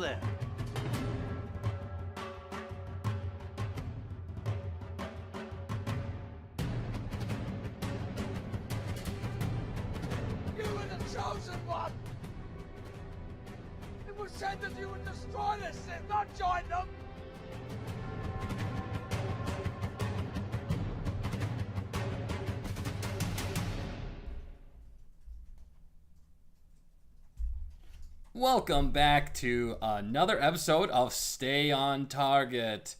there. You were the chosen one! It was said that you would destroy the Sith, not join them! Welcome back to another episode of Stay on Target.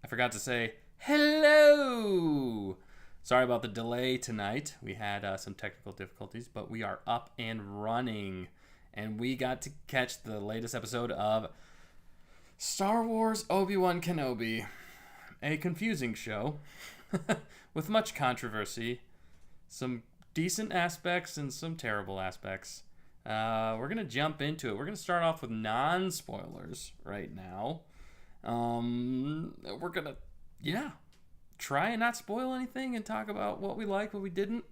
I forgot to say hello. Sorry about the delay tonight. We had some technical difficulties, but we are up and running. And we got to catch the latest episode of Star Wars Obi-Wan Kenobi. A confusing show with much controversy, some decent aspects and some terrible aspects. We're going to jump into it. We're going to start off with non-spoilers right now. We're going to, try and not spoil anything and talk about what we liked, what we didn't.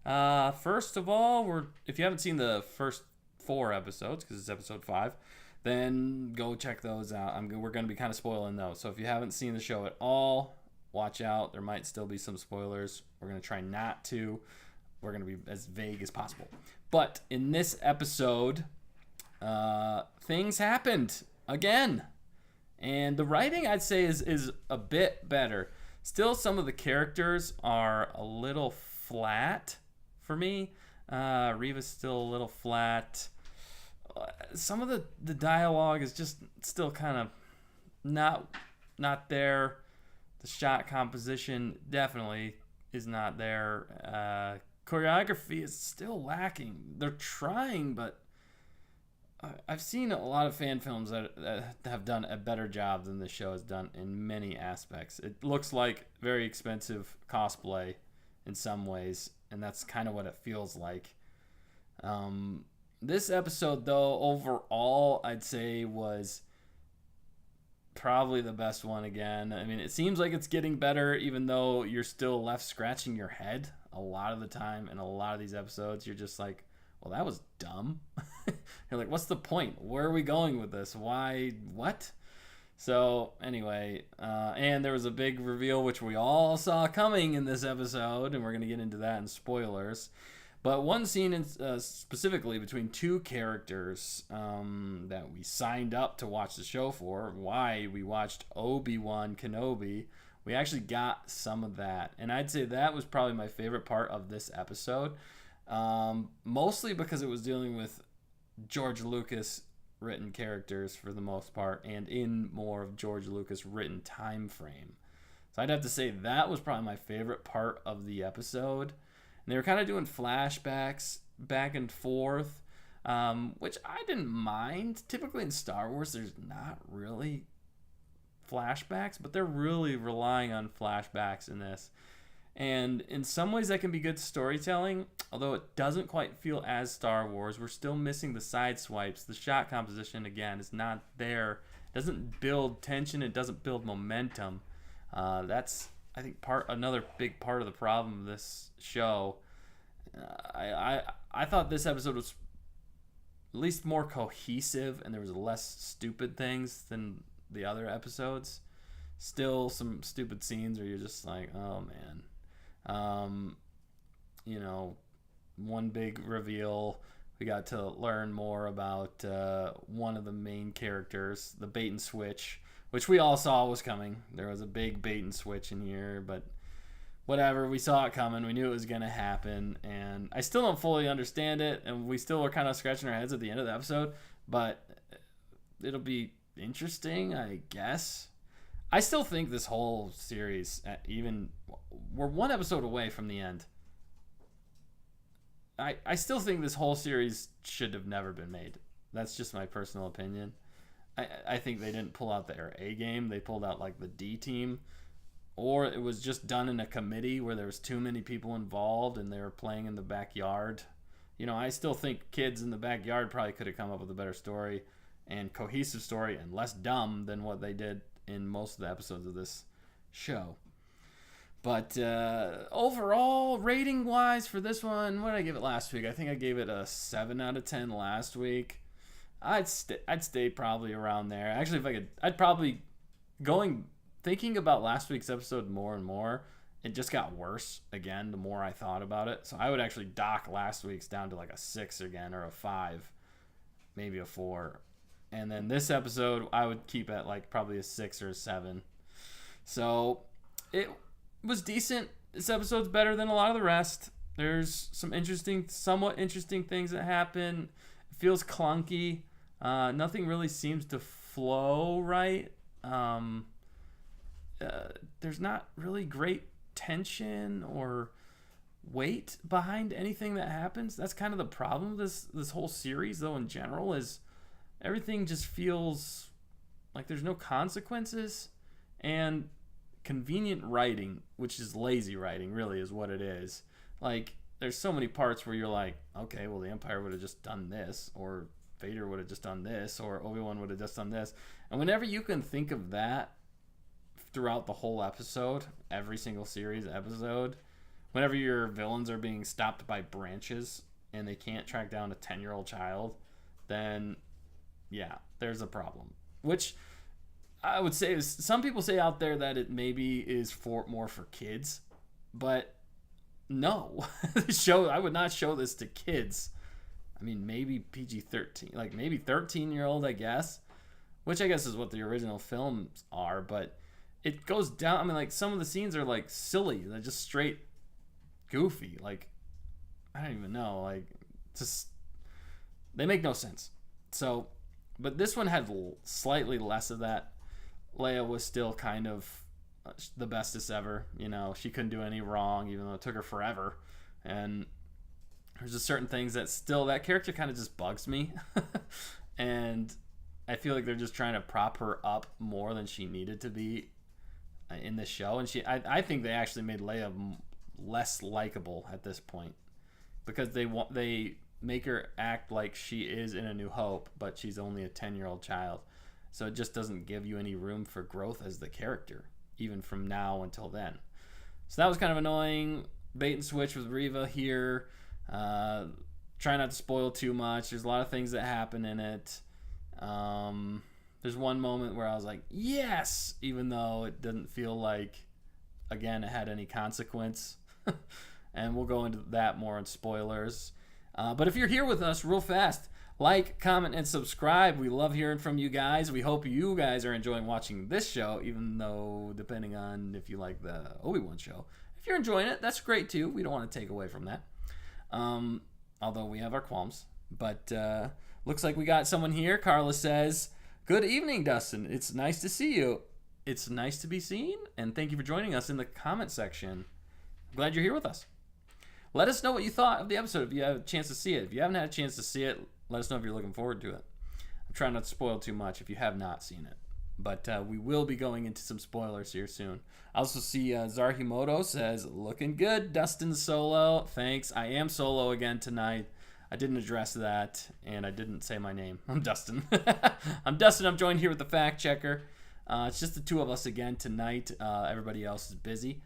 First of all, if you haven't seen the first 4 episodes, because it's episode 5, then go check those out. We're going to be kind of spoiling those. So if you haven't seen the show at all, watch out. There might still be some spoilers. We're going to try not to. We're going to be as vague as possible. But in this episode, things happened again. And the writing, I'd say, is a bit better. Still, some of the characters are a little flat for me. Reva's still a little flat. Some of the dialogue is just still kind of not there. The shot composition definitely is not there. Choreography is still lacking. They're trying, but I've seen a lot of fan films that have done a better job than this show has done in many aspects. It looks like very expensive cosplay in some ways, and that's kind of what it feels like. This episode, though, overall, I'd say was probably the best one again. I mean, it seems like it's getting better, even though you're still left scratching your head a lot of the time. In a lot of these episodes, you're just like, well, that was dumb. You're like, what's the point? Where are we going with this? Why? What? So anyway, and there was a big reveal, which we all saw coming in this episode, and we're going to get into that in spoilers. But one scene specifically between 2 characters that we signed up to watch the show for, why we watched Obi-Wan Kenobi, we actually got some of that. And I'd say that was probably my favorite part of this episode, mostly because it was dealing with George Lucas written characters for the most part, and in more of George Lucas written time frame. So I'd have to say that was probably my favorite part of the episode. And they were kind of doing flashbacks back and forth, which I didn't mind. Typically in Star Wars, there's not really flashbacks, but they're really relying on flashbacks in this. And in some ways, that can be good storytelling, although it doesn't quite feel as Star Wars. We're still missing the side swipes. The shot composition, again, is not there. It doesn't build tension. It doesn't build momentum. That's, I think, another big part of the problem of this show. I thought this episode was at least more cohesive, and there was less stupid things than the other episodes. Still some stupid scenes where you're just like, oh man. One big reveal. We got to learn more about one of the main characters, the bait and switch, which we all saw was coming. There was a big bait and switch in here, but whatever, we saw it coming. We knew it was going to happen, and I still don't fully understand it, and we still were kind of scratching our heads at the end of the episode, but it'll be interesting, I guess. I still think this whole series, we're 1 episode away from the end. I still think this whole series should have never been made. That's just my personal opinion. I think they didn't pull out their A game. They pulled out like the D team. Or it was just done in a committee where there was too many people involved and they were playing in the backyard. I still think kids in the backyard probably could have come up with a better story and cohesive story and less dumb than what they did in most of the episodes of this show. But overall, rating-wise for this one, what did I give it last week? I think I gave it a 7 out of 10 last week. I'd stay probably around there. Actually, if I could, I'd probably thinking about last week's episode more and more. It just got worse again the more I thought about it. So I would actually dock last week's down to like a 6 again, or a 5, maybe a 4. And then this episode I would keep at like probably a 6 or a 7. So it was decent. This episode's better than a lot of the rest. There's some somewhat interesting things that happen. It feels clunky. Nothing really seems to flow right. There's not really great tension or weight behind anything that happens. That's kind of the problem with this whole series, though, in general, is everything just feels like there's no consequences, and convenient writing, which is lazy writing, really is what it is. Like, there's so many parts where you're like, okay, well, the Empire would have just done this, or Vader would have just done this, or Obi-Wan would have just done this. And whenever you can think of that throughout the whole episode, every single series episode, whenever your villains are being stopped by branches and they can't track down a 10-year-old child, then yeah, there's a problem. Which I would say is, some people say out there that it maybe is more for kids, but no. I would not show this to kids. I mean, maybe PG-13, like maybe 13-year-old, I guess, which I guess is what the original films are, but it goes down. I mean, like, some of the scenes are like silly. They're just straight goofy. Like, I don't even know. Like, just, they make no sense. So, but this one had slightly less of that. Leia was still kind of the bestest ever. You know, she couldn't do any wrong, even though it took her forever. And there's just certain things that still, that character kind of just bugs me. And I feel like they're just trying to prop her up more than she needed to be in this show. And I think they actually made Leia less likable at this point, because they make her act like she is in A New Hope, but she's only a 10-year-old child. So it just doesn't give you any room for growth as the character, even from now until then. So that was kind of annoying. Bait and switch with Reva here. Try not to spoil too much. There's a lot of things that happen in it. There's one moment where I was like, yes, even though it didn't feel like, again, it had any consequence. And we'll go into that more in spoilers. But if you're here with us, real fast, like, comment, and subscribe. We love hearing from you guys. We hope you guys are enjoying watching this show, even though, depending on if you like the Obi-Wan show. If you're enjoying it, that's great too. We don't want to take away from that. Although we have our qualms. But looks like we got someone here. Carla says, good evening, Dustin. It's nice to see you. It's nice to be seen, and thank you for joining us in the comment section. I'm glad you're here with us. Let us know what you thought of the episode if you have a chance to see it. If you haven't had a chance to see it, let us know if you're looking forward to it. I'm trying not to spoil too much if you have not seen it. But we will be going into some spoilers here soon. I also see Zarhimoto says, looking good, Dustin Solo. Thanks. I am solo again tonight. I didn't address that, and I didn't say my name. I'm Dustin. I'm Dustin. I'm joined here with the fact checker. It's just the two of us again tonight. Everybody else is busy,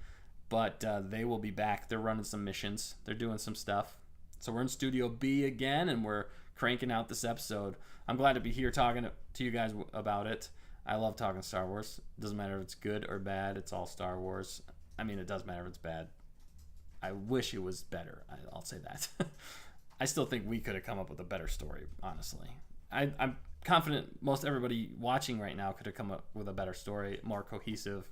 but they will be back. They're running some missions. They're doing some stuff. So we're in Studio B again, and we're cranking out this episode. I'm glad to be here talking to you guys about it. I love talking Star Wars. It doesn't matter if it's good or bad. It's all Star Wars. I mean, it does matter if it's bad. I wish it was better. I'll say that. I still think we could have come up with a better story, honestly. I'm confident most everybody watching right now could have come up with a better story, more cohesive,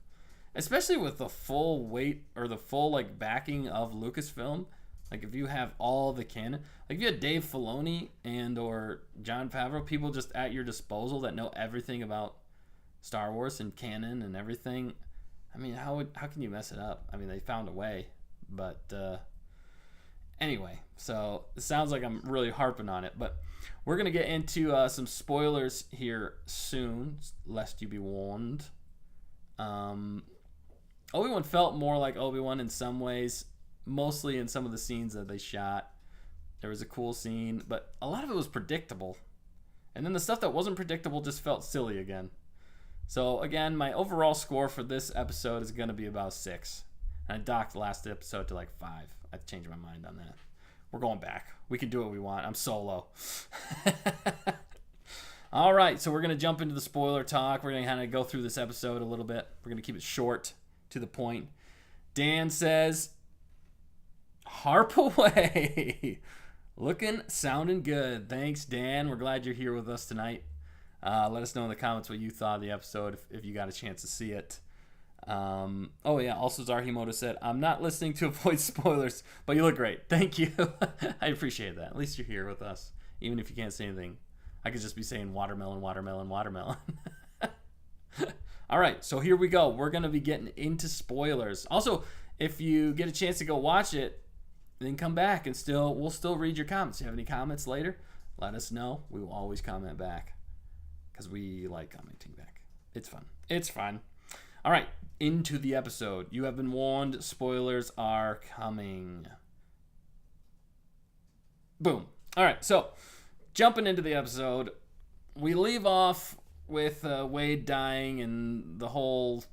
especially with the full weight or the full like backing of Lucasfilm. Like, if you have all the canon, like if you had Dave Filoni and or Jon Favreau, people just at your disposal that know everything about Star Wars and canon and everything. I mean, how can you mess it up? I mean, they found a way, but anyway, so it sounds like I'm really harping on it, but we're gonna get into some spoilers here soon, lest you be warned. Obi-Wan felt more like Obi-Wan in some ways, mostly in some of the scenes that they shot. There was a cool scene, but a lot of it was predictable. And then the stuff that wasn't predictable just felt silly again. So again, my overall score for this episode is going to be about 6. And I docked the last episode to like 5. I've changed my mind on that. We're going back. We can do what we want. I'm solo. All right, so we're going to jump into the spoiler talk. We're going to kind of go through this episode a little bit. We're going to keep it short, to the point. Dan says, harp away. Looking, sounding good. Thanks, Dan. We're glad you're here with us tonight. Let us know in the comments what you thought of the episode if you got a chance to see it. Oh, yeah. Also, Zarhimoto said, I'm not listening to avoid spoilers, but you look great. Thank you. I appreciate that. At least you're here with us, even if you can't say anything. I could just be saying watermelon, watermelon, watermelon. All right, so here we go. We're going to be getting into spoilers. Also, if you get a chance to go watch it, then come back and we'll still read your comments. If you have any comments later, let us know. We will always comment back because we like commenting back. It's fun. It's fun. All right, into the episode. You have been warned. Spoilers are coming. Boom. All right, so jumping into the episode, we leave off with Wade dying and the whole...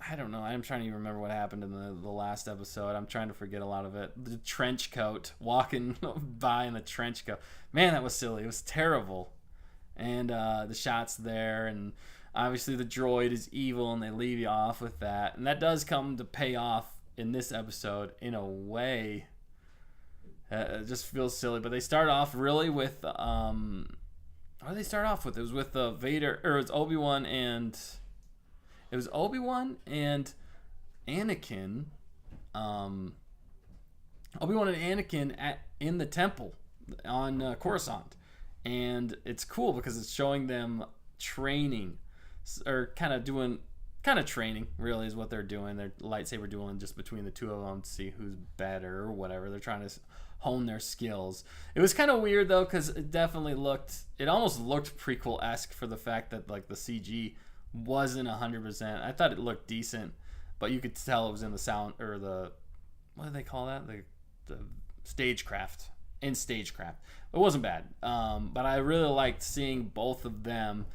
I don't know. I'm trying to even remember what happened in the last episode. I'm trying to forget a lot of it. The trench coat, walking by in the trench coat. Man, that was silly. It was terrible. And the shots there, and obviously the droid is evil, and they leave you off with that. And that does come to pay off in this episode in a way. It just feels silly. But they start off really with... what did they start off with? It was with Vader, or it was Obi-Wan and... It was Obi-Wan and Anakin. Obi-Wan and Anakin in the temple on Coruscant. And it's cool because it's showing them training. Or kind of training, really, is what they're doing. They're lightsaber dueling just between the two of them to see who's better or whatever. They're trying to hone their skills. It was kind of weird, though, because it almost looked prequel-esque for the fact that, like, the CG wasn't 100%. I thought it looked decent, but you could tell it was in the sound, or the, what do they call that? The stagecraft. In stagecraft. It wasn't bad. But I really liked seeing both of them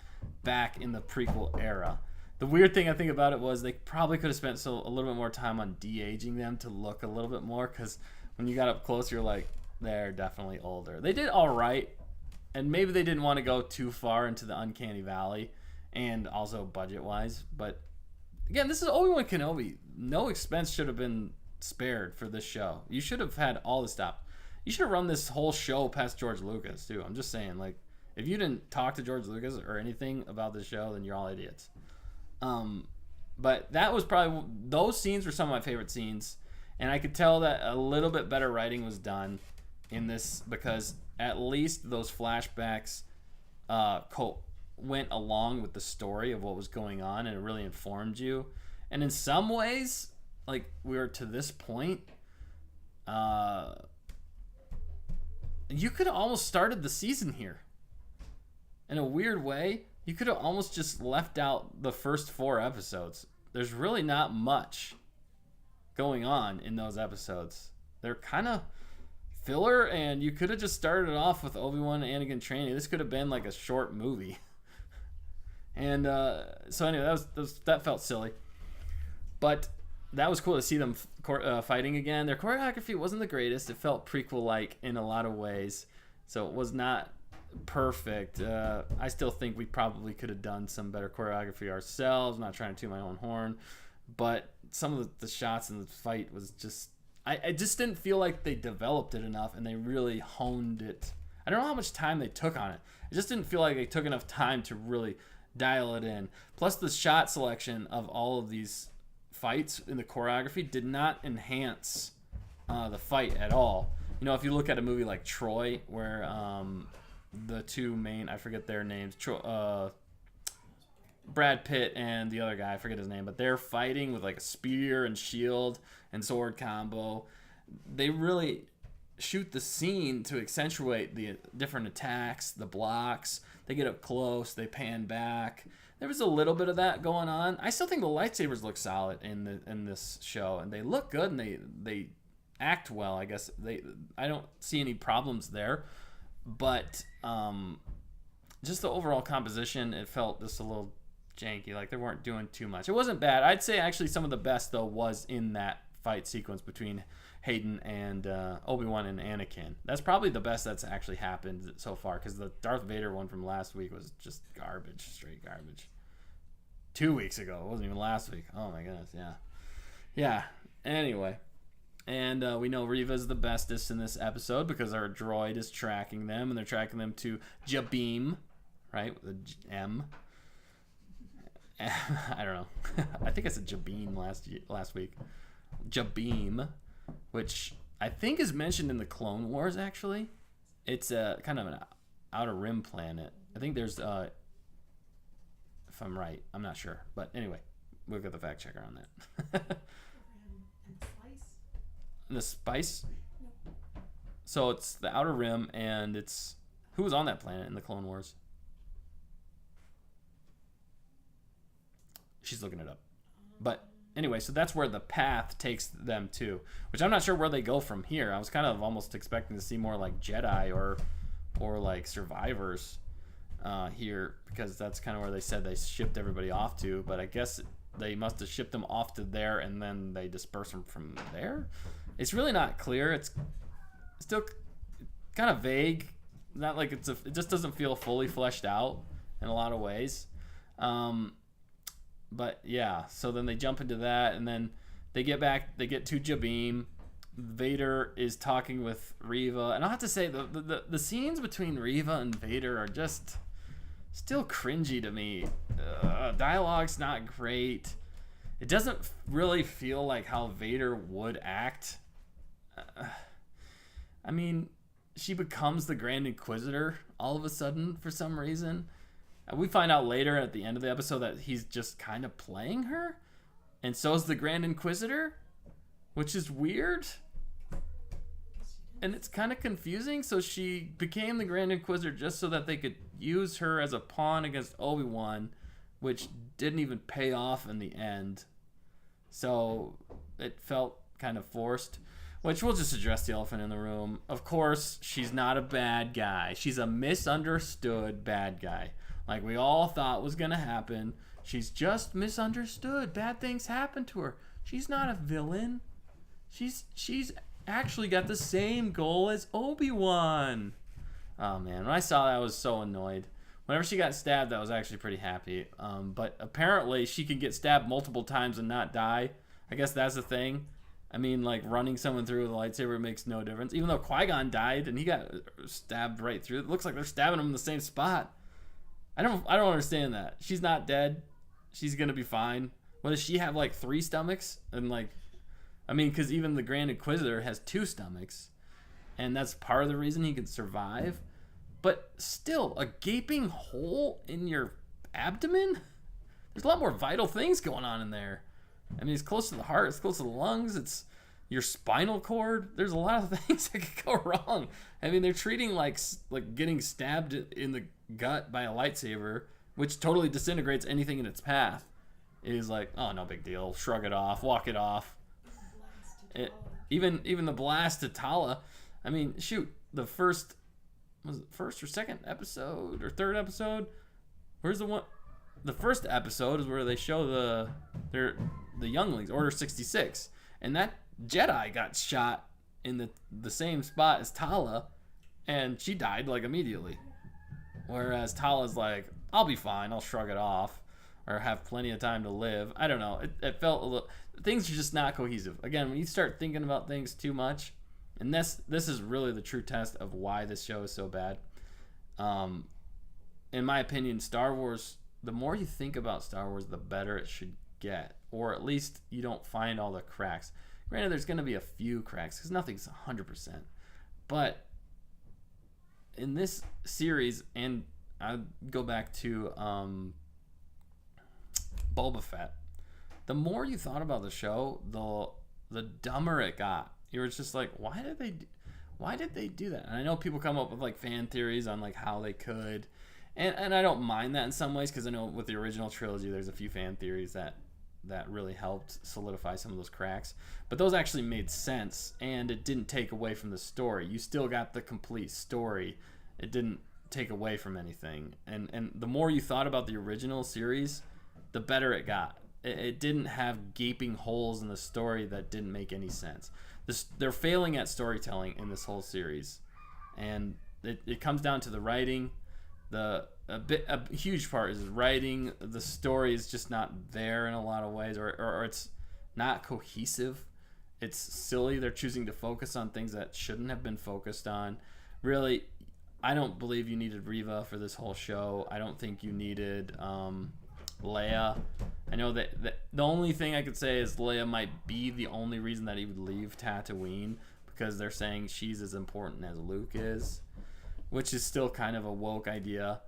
back in the prequel era. The weird thing I think about it was they probably could have spent a little bit more time on de-aging them to look a little bit more, because when you got up close, you're like, they're definitely older. They did all right, and maybe they didn't want to go too far into the uncanny valley, and also budget-wise. But again, this is Obi-Wan Kenobi. No expense should have been spared for this show. You should have had all the stuff. You should have run this whole show past George Lucas, too. I'm just saying, like, if you didn't talk to George Lucas or anything about this show, then you're all idiots. But that was probably... Those scenes were some of my favorite scenes. And I could tell that a little bit better writing was done in this, because at least those flashbacks went along with the story of what was going on, and it really informed you. And in some ways, like, we were to this point, you could have almost started the season here. In a weird way, you could have almost just left out the first 4 episodes. There's really not much going on in those episodes. They're kind of filler, and you could have just started it off with Obi-Wan and Anakin training. This could have been like a short movie. And so anyway, that felt silly. But that was cool to see them fighting again. Their choreography wasn't the greatest. It felt prequel-like in a lot of ways. So it was not perfect. I still think we probably could have done some better choreography ourselves. I'm not trying to toot my own horn. But some of the shots in the fight was just... I just didn't feel like they developed it enough, and they really honed it. I don't know how much time they took on it. It just didn't feel like they took enough time to really dial it in. Plus, the shot selection of all of these fights in the choreography did not enhance the fight at all. You know, if you look at a movie like Troy, where the two main, I forget their names, Brad Pitt and the other guy, I forget his name, but they're fighting with like a spear and shield and sword combo. They really shoot the scene to accentuate the different attacks, the blocks. They get up close, they pan back. There was a little bit of that going on. I still think the lightsabers look solid in this show, and they look good, and they act well. I guess I don't see any problems there, but just the overall composition, it felt just a little janky. Like they weren't doing too much. It wasn't bad. I'd say actually some of the best though was in that fight sequence between Hayden and Obi-Wan and Anakin. That's probably the best that's actually happened so far, because the Darth Vader one from last week was just garbage, straight garbage. 2 weeks ago. It wasn't even last week. Oh my goodness, yeah. Yeah, anyway. And we know Reva's the bestest in this episode because our droid is tracking them, and they're tracking them to Jabeam, right? With a M. I don't know. I think I said Jabeam last week. Jabeam, which I think is mentioned in the Clone Wars, actually. It's a kind of an outer rim planet. I think there's, if I'm right, I'm not sure. But anyway, we'll get the fact checker on that. The spice? So it's the outer rim, and it's... Who was on that planet in the Clone Wars? She's looking it up. But anyway, so that's where the path takes them to, which I'm not sure where they go from here. I was kind of almost expecting to see more like Jedi or like survivors here, because that's kind of where they said they shipped everybody off to. But I guess they must have shipped them off to there, and then they disperse them from there. It's really not clear. It's still kind of vague. Not like it just doesn't feel fully fleshed out in a lot of ways. But yeah, so then they jump into that, and then they get to Jabeam. Vader is talking with Reva, and I'll have to say the scenes between Reva and Vader are just still cringy to me. Dialogue's not great. It doesn't really feel like how Vader would act. I mean, she becomes the Grand Inquisitor all of a sudden for some reason. We find out later at the end of the episode that he's just kind of playing her, and so is the Grand Inquisitor, which is weird. And it's kind of confusing. So she became the Grand Inquisitor just so that they could use her as a pawn against Obi-Wan, which didn't even pay off in the end. So it felt kind of forced, which we'll just address the elephant in the room. Of course, she's not a bad guy. She's a misunderstood bad guy. Like we all thought was going to happen. She's just misunderstood. Bad things happen to her. She's not a villain. She's actually got the same goal as Obi-Wan. Oh man, when I saw that I was so annoyed. Whenever she got stabbed, I was actually pretty happy. But apparently she can get stabbed multiple times and not die. I guess that's the thing. I mean, like running someone through with a lightsaber makes no difference. Even though Qui-Gon died and he got stabbed right through, it looks like they're stabbing him in the same spot. I don't understand that. She's not dead. She's gonna be fine. What does she have, like 3 stomachs? And like, I mean, because even the Grand Inquisitor has 2 stomachs, and that's part of the reason he can survive. But still, a gaping hole in your abdomen? There's a lot more vital things going on in there. I mean, it's close to the heart, it's close to the lungs, it's your spinal cord. There's a lot of things that could go wrong. I mean, they're treating like getting stabbed in the gut by a lightsaber, which totally disintegrates anything in its path. It is like, oh, no big deal. Shrug it off, walk it off. Even the blast to Tala. I mean, shoot, was it first or second episode or third episode? Where's the one? The first episode is where they show the younglings, Order 66, and that Jedi got shot in the same spot as Tala, and she died like immediately. Whereas Tala's like, I'll be fine, I'll shrug it off, or have plenty of time to live. I don't know. It felt a little. Things are just not cohesive. Again, when you start thinking about things too much, and this is really the true test of why this show is so bad. In my opinion, Star Wars, the more you think about Star Wars, the better it should get. Or at least you don't find all the cracks. Granted, there's going to be a few cracks because nothing's 100%. But in this series, and I'd go back to Boba Fett, the more you thought about the show, the dumber it got. You were just like, why did they do that? And I know people come up with like fan theories on like how they could, and I don't mind that in some ways, because I know with the original trilogy there's a few fan theories that really helped solidify some of those cracks, but those actually made sense, and it didn't take away from the story. You still got the complete story. It didn't take away from anything, and the more you thought about the original series, the better it got. It didn't have gaping holes in the story that didn't make any sense. they're failing at storytelling in this whole series, and it comes down to the writing. A huge part is writing. The story is just not there in a lot of ways, or it's not cohesive. It's silly. They're choosing to focus on things that shouldn't have been focused on. Really, I don't believe you needed Reva for this whole show. I don't think you needed Leia. I know that the only thing I could say is Leia might be the only reason that he would leave Tatooine, because they're saying she's as important as Luke is, which is still kind of a woke idea.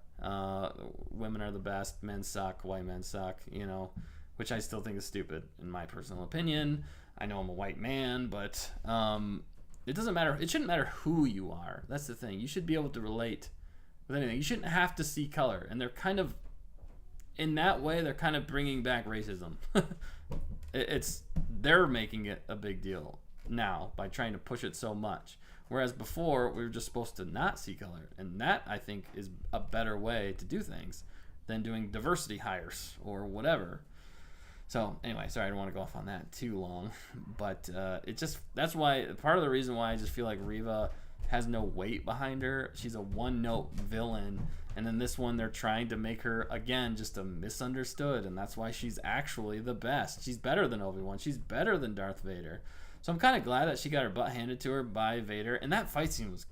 Women are the best, men suck, white men suck, which I still think is stupid in my personal opinion. I know I'm a white man, but it doesn't matter. It shouldn't matter who you are. That's the thing. You should be able to relate with anything. You shouldn't have to see color. And they're kind of, in that way, they're kind of bringing back racism. They're making it a big deal now by trying to push it so much. Whereas before, we were just supposed to not see color. And that, I think, is a better way to do things than doing diversity hires or whatever. So anyway, sorry, I don't want to go off on that too long, but that's why, part of the reason why I just feel like Reva has no weight behind her. She's a one-note villain, and then this one they're trying to make her, again, just a misunderstood, and that's why she's actually the best. She's better than Obi-Wan. She's better than Darth Vader. So I'm kind of glad that she got her butt handed to her by Vader, and that fight scene was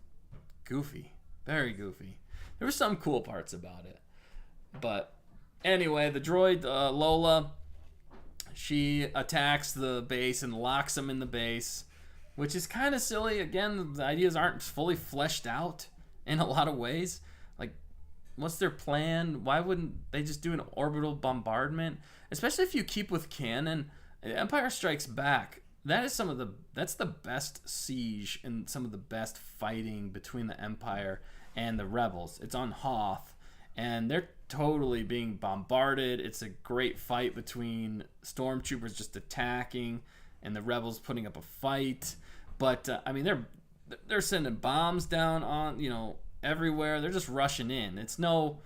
goofy, very goofy. There were some cool parts about it, but anyway, the droid Lola, she attacks the base and locks them in the base, which is kind of silly. Again, the ideas aren't fully fleshed out in a lot of ways. Like, what's their plan? Why wouldn't they just do an orbital bombardment? Especially if you keep with canon, Empire Strikes Back. That's the best siege and some of the best fighting between the Empire and the Rebels. It's on Hoth, and they're totally being bombarded. It's a great fight between stormtroopers just attacking and the rebels putting up a fight. But I mean, they're sending bombs down on everywhere. They're just rushing in. There's no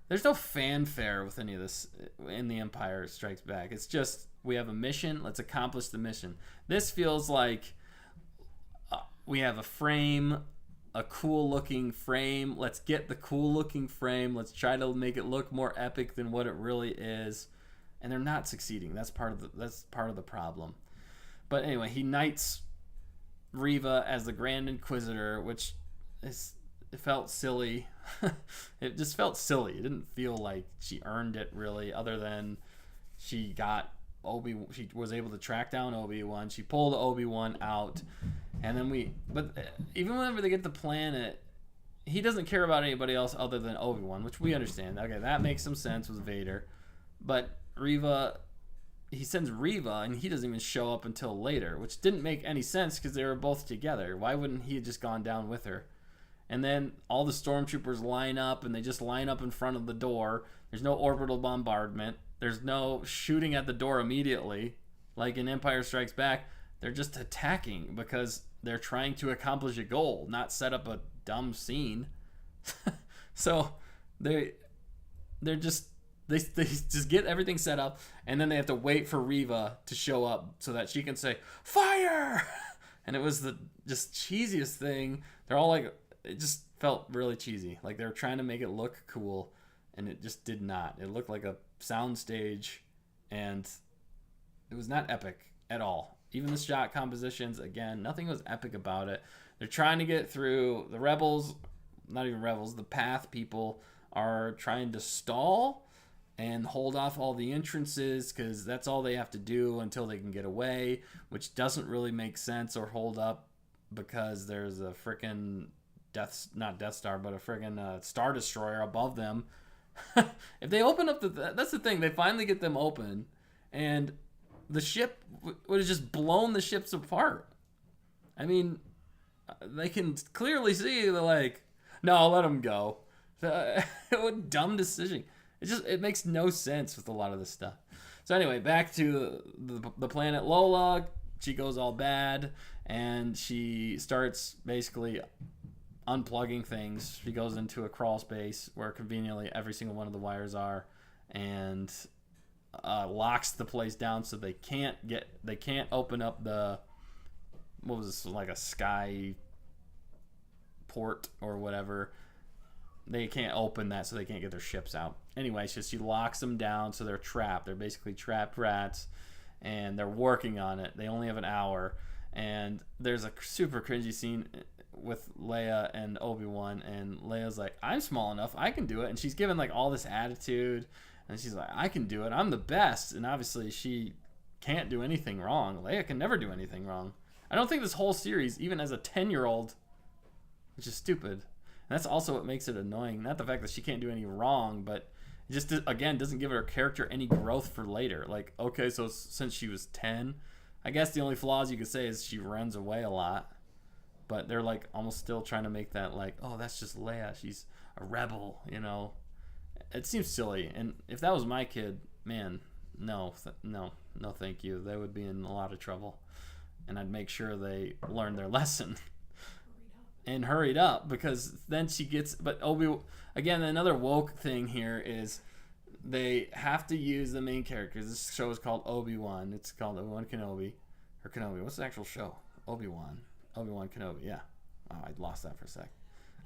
fanfare with any of this in The Empire Strikes Back. It's just, we have a mission. Let's accomplish the mission. This feels like we have a frame. A cool looking frame. Let's get the cool looking frame. Let's try to make it look more epic than what it really is. And they're not succeeding. That's part of the problem. But anyway, he knights Reva as the Grand Inquisitor, which it felt silly. It just felt silly. It didn't feel like she earned it really, other than she was able to track down Obi-Wan. She pulled Obi-Wan out. And then but even whenever they get the planet, he doesn't care about anybody else other than Obi-Wan, which we understand. Okay, that makes some sense with Vader. But he sends Reva, and he doesn't even show up until later, which didn't make any sense because they were both together. Why wouldn't he have just gone down with her? And then all the stormtroopers line up, and they just line up in front of the door. There's no orbital bombardment. There's no shooting at the door immediately, like in Empire Strikes Back. They're just attacking because they're trying to accomplish a goal, not set up a dumb scene. So they just get everything set up, and then they have to wait for Reva to show up so that she can say fire. And it was the just cheesiest thing. They're all like, it just felt really cheesy. Like they were trying to make it look cool, and it just did not. It looked like a soundstage, and it was not epic at all. Even the shot compositions, again, nothing was epic about it. They're trying to get through. The rebels, not even rebels, the path people are trying to stall and hold off all the entrances because that's all they have to do until they can get away, which doesn't really make sense or hold up because there's a freaking not Death Star, but a freaking Star Destroyer above them. If they open up that's the thing, they finally get them open, and the ship would have just blown the ships apart. I mean, they can clearly see, they're like, no, let them go. What a dumb decision. It makes no sense with a lot of this stuff. So anyway, back to the planet Lola. She goes all bad, and she starts basically unplugging things. She goes into a crawl space where conveniently every single one of the wires are, and locks the place down so they can't open up the what was this, like a sky port or whatever. They can't open that, so they can't get their ships out. Anyway, she locks them down, so they're trapped. They're basically trapped rats, and they're working on it. They only have an hour, and there's a super cringy scene with Leia and Obi-Wan, and Leia's like, I'm small enough, I can do it, and she's given like all this attitude, and she's like, I can do it, I'm the best, and obviously she can't do anything wrong. Leia can never do anything wrong. I don't think this whole series, even as a 10-year-old, which is stupid. And that's also what makes it annoying. Not the fact that she can't do any wrong, but it just, again, doesn't give her character any growth for later. Like, okay, so since she was 10, I guess the only flaws you could say is she runs away a lot. But they're like almost still trying to make that like, oh, that's just Leia. She's a rebel, you know. It seems silly. And if that was my kid, man, no, thank you. They would be in a lot of trouble. And I'd make sure they learned their lesson. And hurried up, because then she gets, but again, another woke thing here is they have to use the main characters. This show is called Obi-Wan. It's called Obi-Wan Kenobi. Or Kenobi. What's the actual show? Obi-Wan Kenobi, yeah. Wow, I lost that for a sec.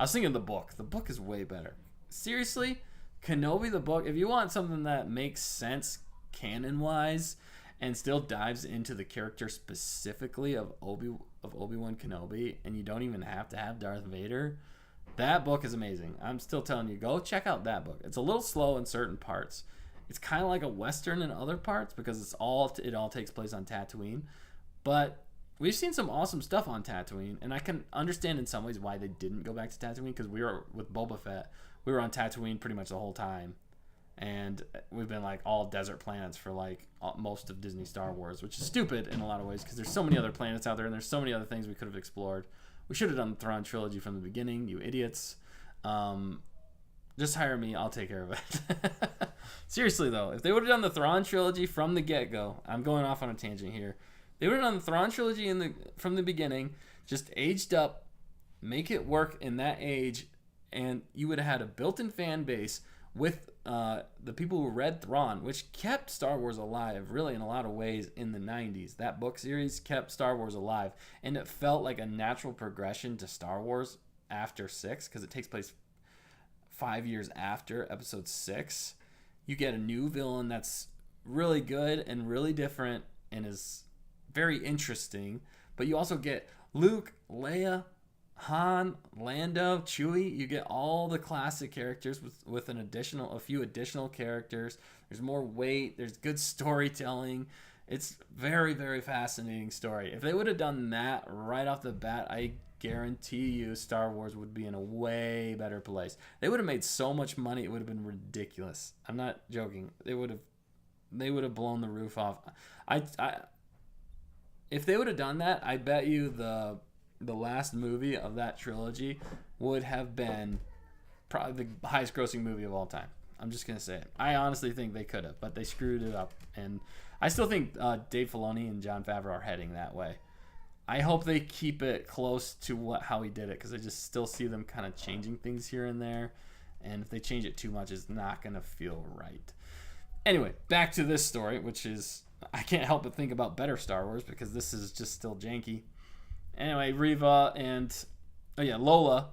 I was thinking of the book. The book is way better. Seriously, Kenobi the book, if you want something that makes sense canon-wise and still dives into the character specifically of Obi-Wan Kenobi, and you don't even have to have Darth Vader, that book is amazing. I'm still telling you, go check out that book. It's a little slow in certain parts. It's kind of like a Western in other parts because it all takes place on Tatooine. But we've seen some awesome stuff on Tatooine, and I can understand in some ways why they didn't go back to Tatooine, because we were with Boba Fett. We were on Tatooine pretty much the whole time. And we've been like all desert planets for like most of Disney Star Wars, which is stupid in a lot of ways because there's so many other planets out there and there's so many other things we could have explored. We should have done the Thrawn trilogy from the beginning, you idiots. Just hire me, I'll take care of it. Seriously though, if they would have done the Thrawn trilogy from the get-go, I'm going off on a tangent here. They would have done the Thrawn trilogy from the beginning, just aged up, make it work in that age, and you would have had a built-in fan base with the people who read Thrawn, which kept Star Wars alive, really, in a lot of ways in the 90s. That book series kept Star Wars alive, and it felt like a natural progression to Star Wars after 6, because it takes place 5 years after Episode 6. You get a new villain that's really good and really different and is very interesting, but you also get Luke, Leia, Han, Lando, Chewie. You get all the classic characters with a few additional characters. There's more weight. There's good storytelling. It's very, very fascinating story. If they would have done that right off the bat, I guarantee you Star Wars would be in a way better place. They would have made so much money, it would have been ridiculous. I'm not joking. They would have blown the roof off. If they would have done that, I bet you the last movie of that trilogy would have been probably the highest grossing movie of all time. I'm just going to say it. I honestly think they could have, but they screwed it up. And I still think Dave Filoni and Jon Favreau are heading that way. I hope they keep it close to how he did it, because I just still see them kind of changing things here and there. And if they change it too much, it's not going to feel right. Anyway, back to this story, which is, I can't help but think about better Star Wars, because this is just still janky. Anyway, Reva and Lola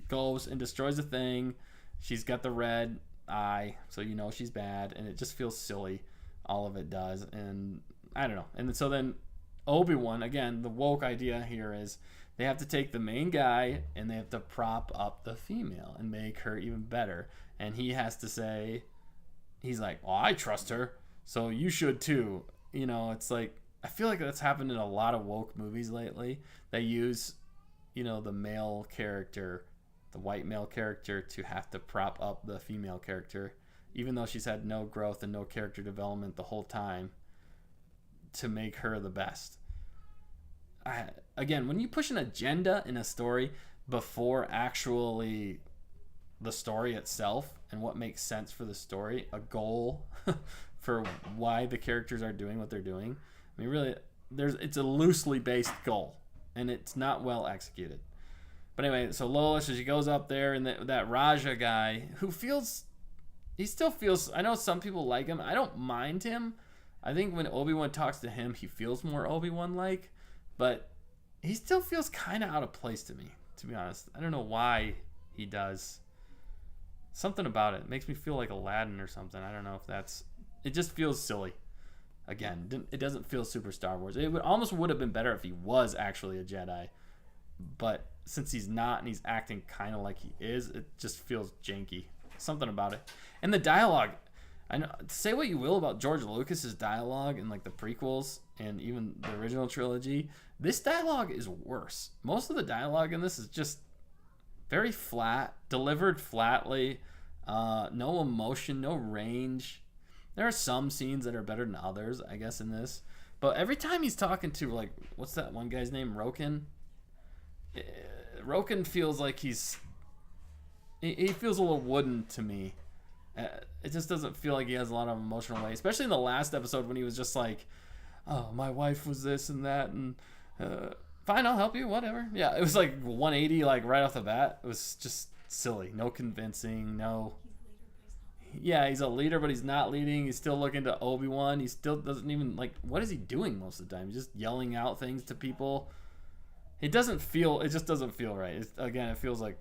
goes and destroys the thing. She's got the red eye, so you know she's bad, and it just feels silly. All of it does, and I don't know. And so then Obi-Wan, again, the woke idea here is they have to take the main guy and they have to prop up the female and make her even better. And he has to say, he's like, well, I trust her, so you should too. You know, it's like, I feel like that's happened in a lot of woke movies lately. They use, the male character, the white male character, to have to prop up the female character, even though she's had no growth and no character development the whole time, to make her the best. Again, when you push an agenda in a story before actually the story itself and what makes sense for the story, a goal for why the characters are doing what they're doing, I mean, really, it's a loosely based goal, and it's not well executed. But anyway, so Lola, so she goes up there, and that Raja guy, he still feels, I know some people like him. I don't mind him. I think when Obi-Wan talks to him, he feels more Obi-Wan-like. But he still feels kind of out of place to me, to be honest. I don't know why he does. Something about it makes me feel like Aladdin or something. I don't know if that's... It just feels silly. Again, it doesn't feel super Star Wars. It would have been better if he was actually a Jedi. But since he's not and he's acting kind of like he is, it just feels janky. Something about it. And the dialogue... I know, say what you will about George Lucas's dialogue in like the prequels and even the original trilogy, this dialogue is worse. Most of the dialogue in this is just very flat, delivered flatly, no emotion, no range. There are some scenes that are better than others, I guess, in this. But every time he's talking to, like, what's that one guy's name? Roken? Roken feels like he feels a little wooden to me. It just doesn't feel like he has a lot of emotional weight, especially in the last episode when he was just like, oh, my wife was this and that, and fine, I'll help you, whatever. Yeah, it was like 180, like right off the bat. It was just silly. No convincing, no. Yeah, he's a leader, but he's not leading. He's still looking to Obi-Wan. He still doesn't even, like, what is he doing most of the time? He's just yelling out things to people. It just doesn't feel right. Again, it feels like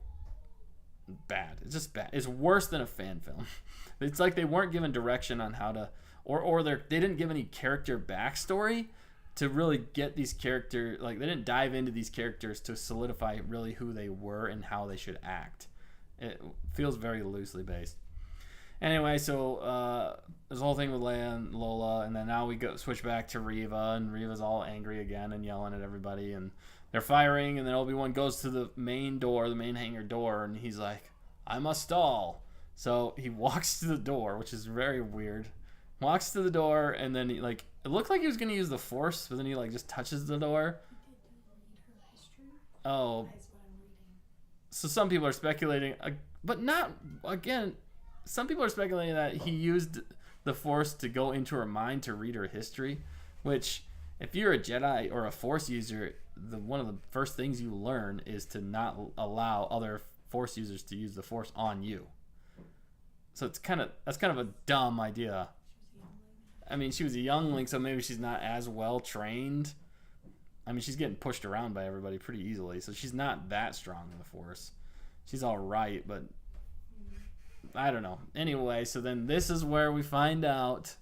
bad. It's just bad. It's worse than a fan film. It's like they weren't given direction on how to, or they didn't give any character backstory to really get these characters, like they didn't dive into these characters to solidify really who they were and how they should act. It feels very loosely based. Anyway, so there's the whole thing with Leia and Lola, and then now we switch back to Reva, and Reva's all angry again and yelling at everybody, and they're firing, and then Obi-Wan goes to the main hangar door, and he's like, I must stall. So he walks to the door, which is very weird. Walks to the door, and then he, like, it looked like he was going to use the Force, but then he, like, just touches the door. Oh. So some people are speculating, but not, again, some people are speculating that he used the Force to go into her mind to read her history, which, if you're a Jedi or a Force user, one of the first things you learn is to not allow other Force users to use the Force on you. So that's kind of a dumb idea. I mean, she was a youngling, so maybe she's not as well trained. I mean, she's getting pushed around by everybody pretty easily, so she's not that strong in the Force. She's all right, but I don't know. Anyway, so then this is where we find out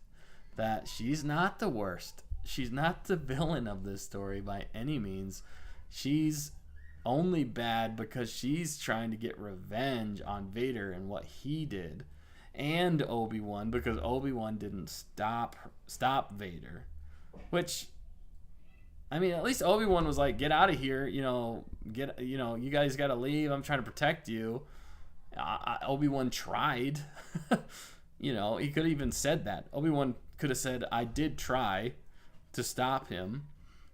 that she's not the worst. She's not the villain of this story by any means. She's only bad because she's trying to get revenge on Vader and what he did, and Obi-Wan, because Obi-Wan didn't stop Vader. Which, I mean, at least Obi-Wan was like, "Get out of here! You guys got to leave. I'm trying to protect you." Obi-Wan tried. He could have even said that. Obi-Wan could have said, "I did try to stop him,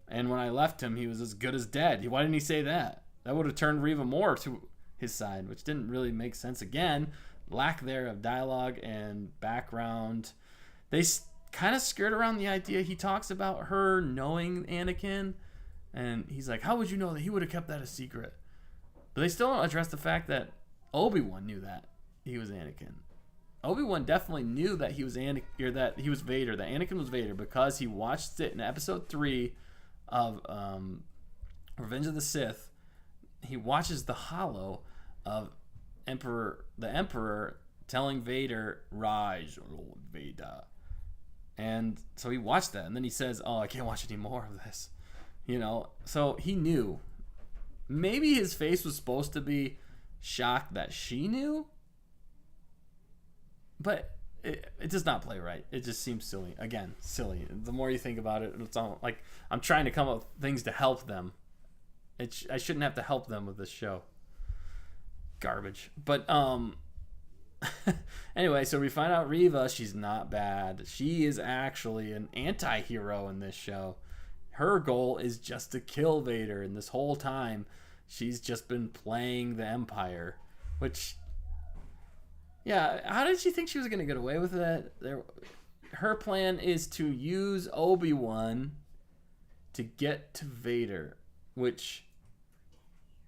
and when I left him, he was as good as dead." Why didn't he say that? That would have turned Reva more to his side, which didn't really make sense. Again, lack there of dialogue and background. They kind of skirt around the idea. He talks about her knowing Anakin, and he's like, how would you know that he would have kept that a secret? But they still don't address the fact that Obi-Wan knew that he was Anakin. Obi-Wan definitely knew that he was that he was Vader, that Anakin was Vader, because he watched it in episode 3 of Revenge of the Sith. He watches the holo of the Emperor telling Vader, "Rise, Lord Vader." And so he watched that, and then he says, "Oh, I can't watch any more of this." So he knew. Maybe his face was supposed to be shocked that she knew, but it does not play right. It just seems silly. Again, silly. The more you think about it, it's all like I'm trying to come up with things to help them. I shouldn't have to help them with this show. Garbage. But anyway, so we find out Reva, she's not bad. She is actually an anti-hero in this show. Her goal is just to kill Vader, and this whole time she's just been playing the Empire, which, yeah, how did she think she was going to get away with that? Her plan is to use Obi-Wan to get to Vader, which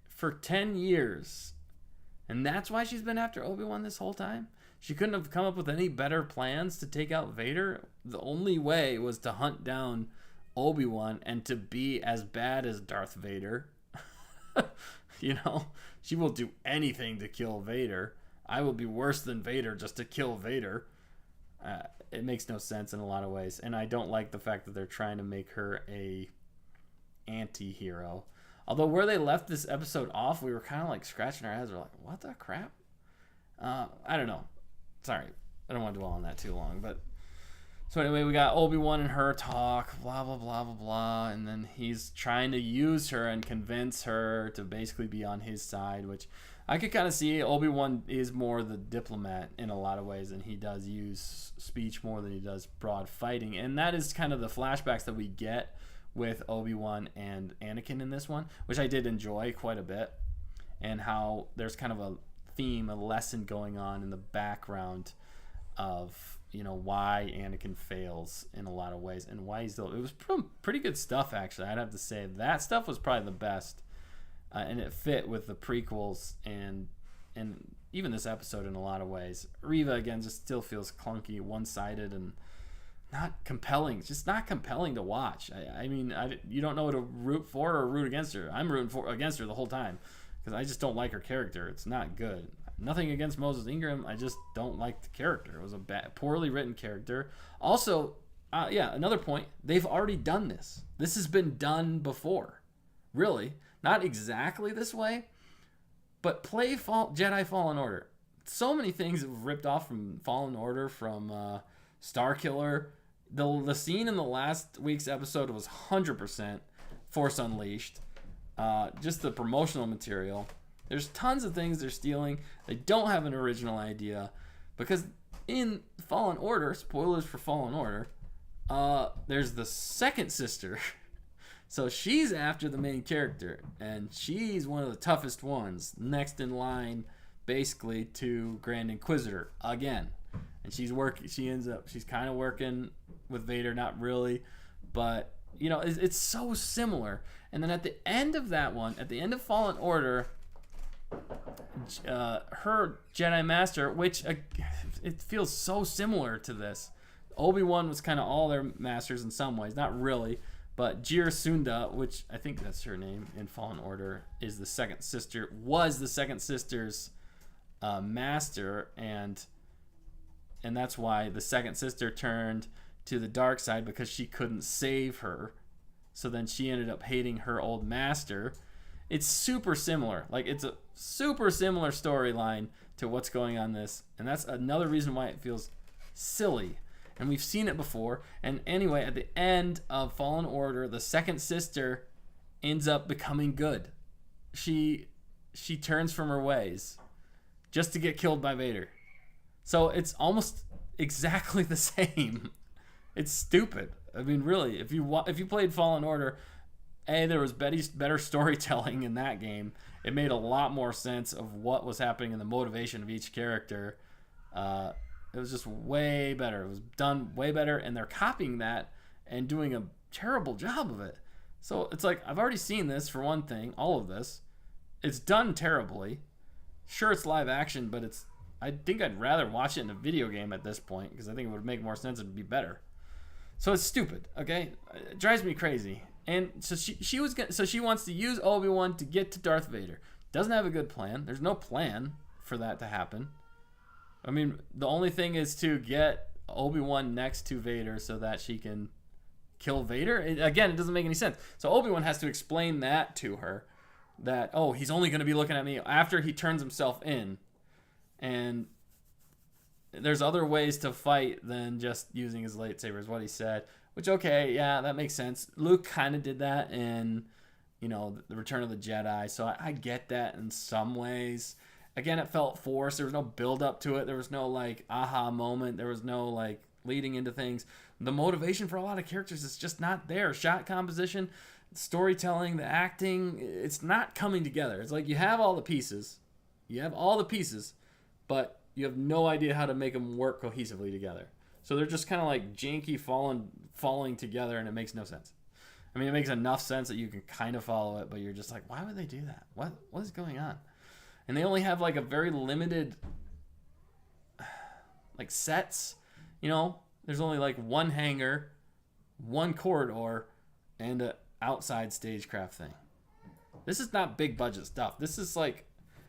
for 10 years, and that's why she's been after Obi-Wan this whole time. She couldn't have come up with any better plans to take out Vader. The only way was to hunt down Obi-Wan and to be as bad as Darth Vader. You know, she will do anything to kill Vader. I will be worse than Vader just to kill Vader. It makes no sense in a lot of ways, and I don't like the fact that they're trying to make her a anti-hero. Although where they left this episode off, we were kind of like scratching our heads. We're like, what the crap? I don't know. Sorry, I don't want to dwell on that too long. But so anyway, we got Obi-Wan and her talk, blah, blah, blah, blah, blah. And then he's trying to use her and convince her to basically be on his side, which I could kind of see. Obi-Wan is more the diplomat in a lot of ways, and he does use speech more than he does broad fighting. And that is kind of the flashbacks that we get with Obi-Wan and Anakin in this one, which I did enjoy quite a bit, and how there's kind of a theme, a lesson going on in the background of, you know, why Anakin fails in a lot of ways and why he's still. It was pretty good stuff, actually. I'd have to say that stuff was probably the best, and it fit with the prequels and even this episode in a lot of ways. Reva again just still feels clunky, one-sided, and not compelling. It's just not compelling to watch. I mean, you don't know what to root for or root against her. I'm rooting against her the whole time because I just don't like her character. It's not good. Nothing against Moses Ingram. I just don't like the character. It was a poorly written character. Also, another point. They've already done this. This has been done before. Really. Not exactly this way, but play Jedi Fallen Order. So many things have ripped off from Fallen Order, from Starkiller. The scene in the last week's episode was 100% Force Unleashed. Just the promotional material. There's tons of things they're stealing. They don't have an original idea. Because in Fallen Order, spoilers for Fallen Order, there's the second sister. So she's after the main character. And she's one of the toughest ones. Next in line, basically, to Grand Inquisitor. Again. And she's kind of working with Vader, not really, but you know, it's so similar. And then at the end of that one, at the end of Fallen Order, her Jedi Master, which it feels so similar to this. Obi-Wan was kind of all their masters in some ways, not really, but Jir Sunda, which I think that's her name in Fallen Order, was the second sister's master, and that's why the second sister turned to the dark side, because she couldn't save her. So then she ended up hating her old master. It's super similar. Like, it's a super similar storyline to what's going on this. And that's another reason why it feels silly. And we've seen it before. And anyway, at the end of Fallen Order, the second sister ends up becoming good. She turns from her ways just to get killed by Vader. So it's almost exactly the same. It's stupid. I mean, really, if you played Fallen Order, there was better storytelling in that game. It made a lot more sense of what was happening and the motivation of each character. It was just way better. It was done way better, and they're copying that and doing a terrible job of it. So it's like, I've already seen this, for one thing, all of this. It's done terribly. Sure, it's live action, but I think I'd rather watch it in a video game at this point, because I think it would make more sense. It'd be better. So it's stupid, okay? It drives me crazy. And so she wants to use Obi-Wan to get to Darth Vader. Doesn't have a good plan. There's no plan for that to happen. I mean, the only thing is to get Obi-Wan next to Vader so that she can kill Vader. Again, it doesn't make any sense. So Obi-Wan has to explain that to her, that, oh, he's only going to be looking at me after he turns himself in. And there's other ways to fight than just using his lightsaber, is what he said. Which, okay, yeah, that makes sense. Luke kind of did that in, you know, the Return of the Jedi. So I get that in some ways. Again, it felt forced. There was no build up to it. There was no, like, aha moment. There was no, like, leading into things. The motivation for a lot of characters is just not there. Shot composition, storytelling, the acting, it's not coming together. It's like you have all the pieces. But you have no idea how to make them work cohesively together. So they're just kind of like janky falling together, and it makes no sense. I mean, it makes enough sense that you can kind of follow it, but you're just like, why would they do that? What is going on? And they only have like a very limited like sets, you know? There's only like one hangar, one corridor, and a outside stagecraft thing. This is not big budget stuff. This is like,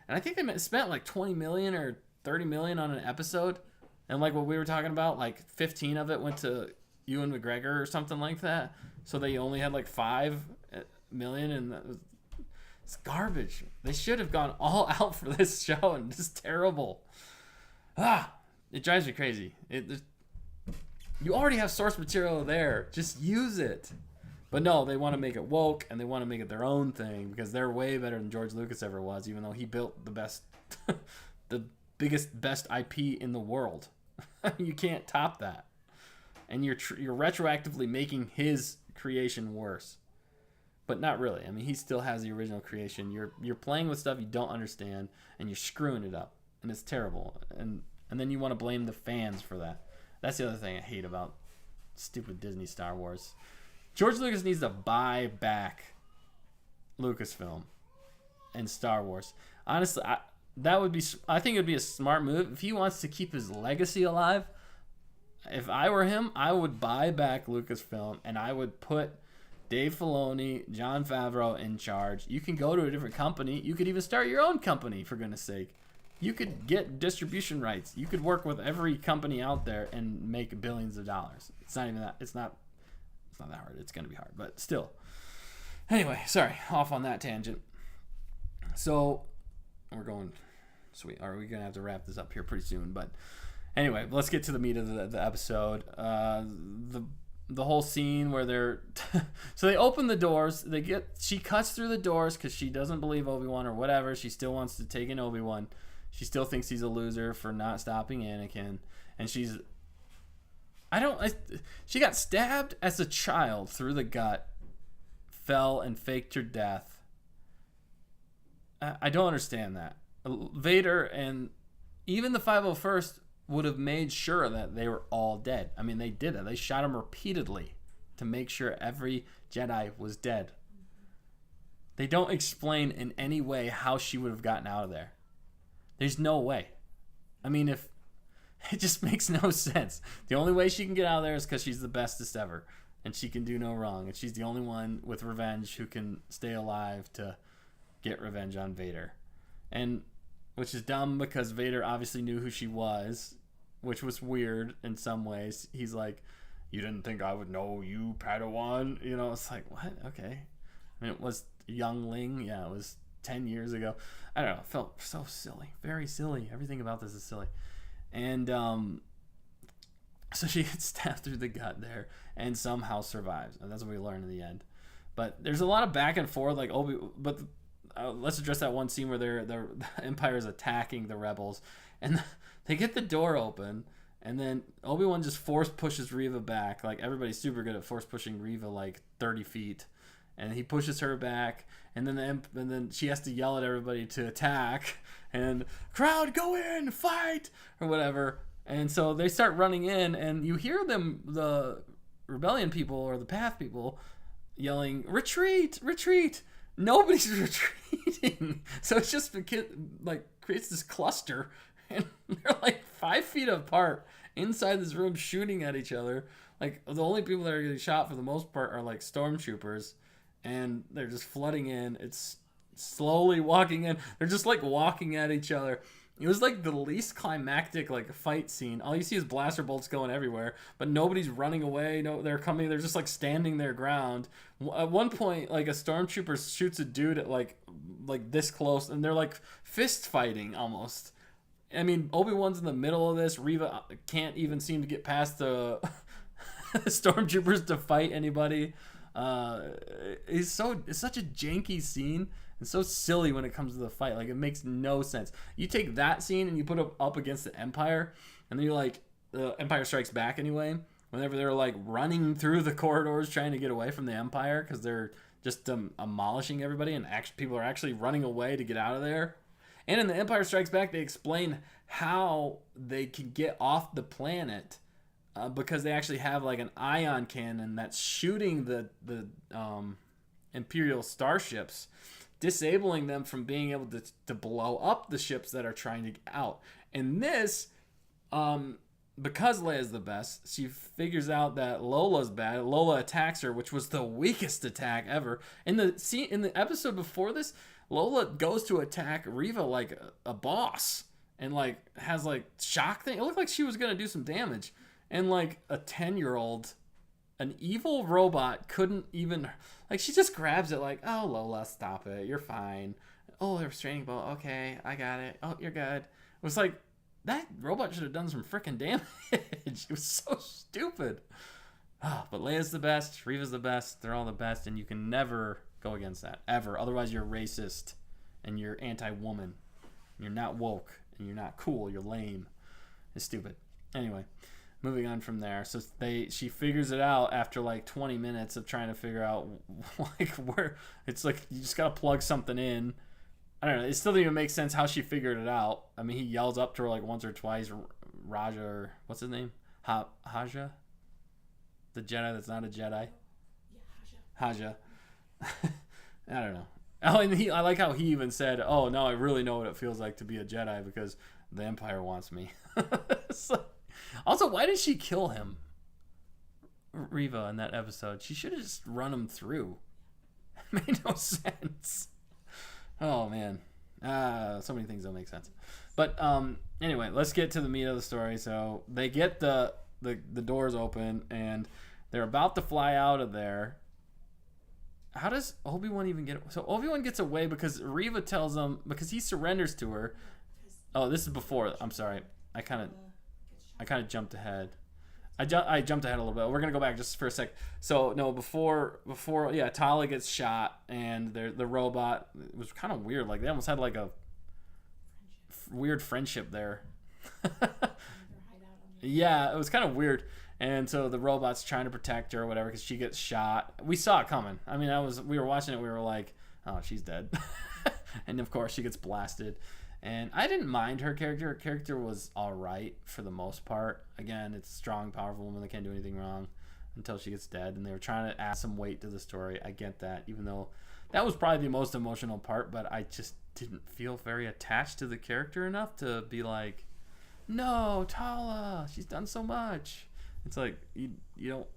and I think they spent like 20 million or 30 million on an episode, and like what we were talking about, like 15 of it went to Ewan McGregor or something like that. So they only had like 5 million, and it's garbage. They should have gone all out for this show, and it's terrible. It drives me crazy. You already have source material there. Just use it. But no, they want to make it woke, and they want to make it their own thing because they're way better than George Lucas ever was, even though he built the best, the biggest, best IP in the world. You can't top that. And you're retroactively making his creation worse. But not really. I mean, he still has the original creation. You're playing with stuff you don't understand, and you're screwing it up. And it's terrible. And then you want to blame the fans for that. That's the other thing I hate about stupid Disney Star Wars. George Lucas needs to buy back Lucasfilm and Star Wars. Honestly, I think it would be a smart move. If he wants to keep his legacy alive, if I were him, I would buy back Lucasfilm, and I would put Dave Filoni, Jon Favreau in charge. You can go to a different company. You could even start your own company, for goodness sake. You could get distribution rights. You could work with every company out there and make billions of dollars. It's not even that. It's not that hard. It's going to be hard, but still. Anyway, sorry, off on that tangent. So we're going sweet. Are we going to have to wrap this up here pretty soon? But anyway, let's get to the meat of the episode. The whole scene where they're so they open the doors. She cuts through the doors because she doesn't believe Obi-Wan or whatever. She still wants to take in Obi-Wan. She still thinks he's a loser for not stopping Anakin, and she got stabbed as a child through the gut, fell and faked her death. I don't understand that. Vader and even the 501st would have made sure that they were all dead. I mean, they did that. They shot him repeatedly to make sure every Jedi was dead. They don't explain in any way how she would have gotten out of there. There's no way. I mean, it just makes no sense. The only way she can get out of there is because she's the bestest ever, and she can do no wrong, and she's the only one with revenge who can stay alive to get revenge on Vader. And which is dumb because Vader obviously knew who she was, which was weird in some ways. He's like, "You didn't think I would know you, Padawan?" You know, it's like, what? Okay. I mean, it was youngling. Yeah, it was 10 years ago. I don't know. It felt so silly. Very silly. Everything about this is silly. And so she gets stabbed through the gut there and somehow survives. And that's what we learn in the end. But there's a lot of back and forth. Let's address that one scene where the Empire is attacking the rebels. And they get the door open. And then Obi-Wan just force pushes Reva back. Like, everybody's super good at force pushing Reva like 30 feet. And he pushes her back, and then she has to yell at everybody to attack, and crowd, go in, fight, or whatever. And so they start running in, and you hear them, the rebellion people or the path people, yelling, retreat, retreat. Nobody's retreating. So it's just like creates this cluster, and they're like 5 feet apart inside this room shooting at each other. Like, the only people that are getting shot for the most part are like stormtroopers. And they're just flooding in. It's slowly walking in. They're just like walking at each other. It was like the least climactic like fight scene. All you see is blaster bolts going everywhere, but nobody's running away. No, they're coming. They're just like standing their ground. At one point, like a stormtrooper shoots a dude at like this close, and they're like fist fighting almost. I mean, Obi-Wan's in the middle of this. Reva can't even seem to get past the stormtroopers to fight anybody. It's such a janky scene and so silly when it comes to the fight. Like, it makes no sense. You take that scene and you put it up against the Empire, and then you're like, the Empire Strikes Back anyway, whenever they're like running through the corridors trying to get away from the Empire because they're just demolishing everybody, and people are actually running away to get out of there. And in the Empire Strikes Back, they explain how they can get off the planet because they actually have like an ion cannon that's shooting the Imperial starships, disabling them from being able to blow up the ships that are trying to get out. And this, because Leia's the best, she figures out that Lola's bad. Lola attacks her, which was the weakest attack ever. In the episode before this, Lola goes to attack Reva like a boss and like has like shock thing. It looked like she was gonna do some damage, and like a 10-year-old, an evil robot couldn't even, like, she just grabs it like, oh, Lola, stop it, you're fine. Oh, they're restraining bolt. Okay, I got it. Oh, you're good. It was like, that robot should have done some freaking damage. It was so stupid. Oh, but Leia's the best. Reva's the best. They're all the best, and you can never go against that, ever. Otherwise, you're racist, and you're anti-woman. You're not woke, and you're not cool. You're lame. It's stupid. Anyway, moving on from there. So she figures it out after like 20 minutes of trying to figure out like where. It's like you just gotta plug something in. I don't know. It still didn't even make sense how she figured it out. I mean, he yells up to her like once or twice. Raja, or what's his name? Haja? The Jedi that's not a Jedi? Yeah, Haja. I don't know. Oh, and I like how he even said, oh, no, I really know what it feels like to be a Jedi because the Empire wants me. So, also, why did she kill him? Reva in that episode. She should have just run him through. It made no sense. Oh, man. So many things don't make sense. But anyway, let's get to the meat of the story. So they get the doors open, and they're about to fly out of there. How does Obi-Wan even get... So Obi-Wan gets away because Reva tells him... Because he surrenders to her. Oh, this is before. I'm sorry. I kind of jumped ahead. I jumped ahead a little bit. We're gonna go back just for a sec. So no, before yeah, Tala gets shot, and the robot, it was kind of weird. Like they almost had like a weird friendship there. Yeah, it was kind of weird. And so the robot's trying to protect her or whatever because she gets shot. We saw it coming. I mean, we were watching it. We were like, oh, she's dead. And of course she gets blasted. And I didn't mind her character. Her character was all right for the most part. Again, it's a strong, powerful woman that can't do anything wrong until she gets dead. And they were trying to add some weight to the story. I get that, even though that was probably the most emotional part. But I just didn't feel very attached to the character enough to be like, no, Tala, she's done so much. It's like, you don't...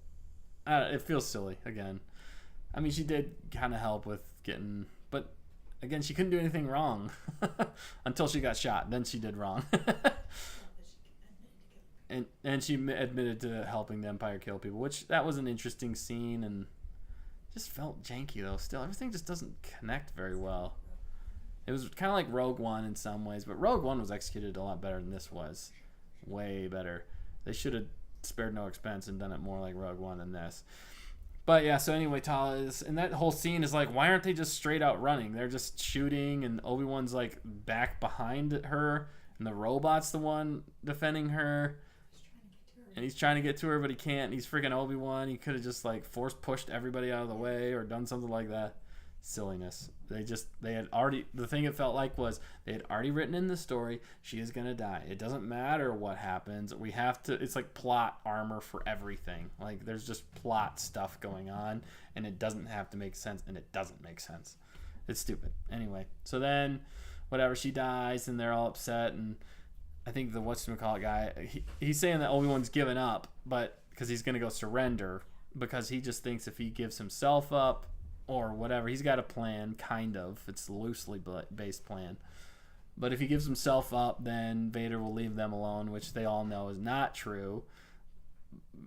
it feels silly, again. I mean, she did kind of help with getting... But... Again, she couldn't do anything wrong until she got shot. Then she did wrong. and she admitted to helping the Empire kill people, which that was an interesting scene and just felt janky though. Still, everything just doesn't connect very well. It was kind of like Rogue One in some ways, but Rogue One was executed a lot better than this was. Way better. They should have spared no expense and done it more like Rogue One than this. But yeah, so anyway, Tala is, and that whole scene is like, why aren't they just straight out running? They're just shooting, and Obi-Wan's like back behind her, and the robot's the one defending her. And he's trying to get to her, but he can't. He's freaking Obi-Wan. He could have just like force pushed everybody out of the way or done something like that. Silliness. They had already, the thing it felt like was they had already written in the story, she is going to die. It doesn't matter what happens. We have to, it's like plot armor for everything. Like there's just plot stuff going on, and it doesn't have to make sense, and it doesn't make sense. It's stupid. Anyway, so then whatever, she dies, and they're all upset, and I think the whatchamacallit guy, he's saying that Obi-Wan's given up, but because he's going to go surrender, because he just thinks if he gives himself up, or whatever, he's got a plan, kind of. It's a loosely based plan. But if he gives himself up, then Vader will leave them alone, which they all know is not true.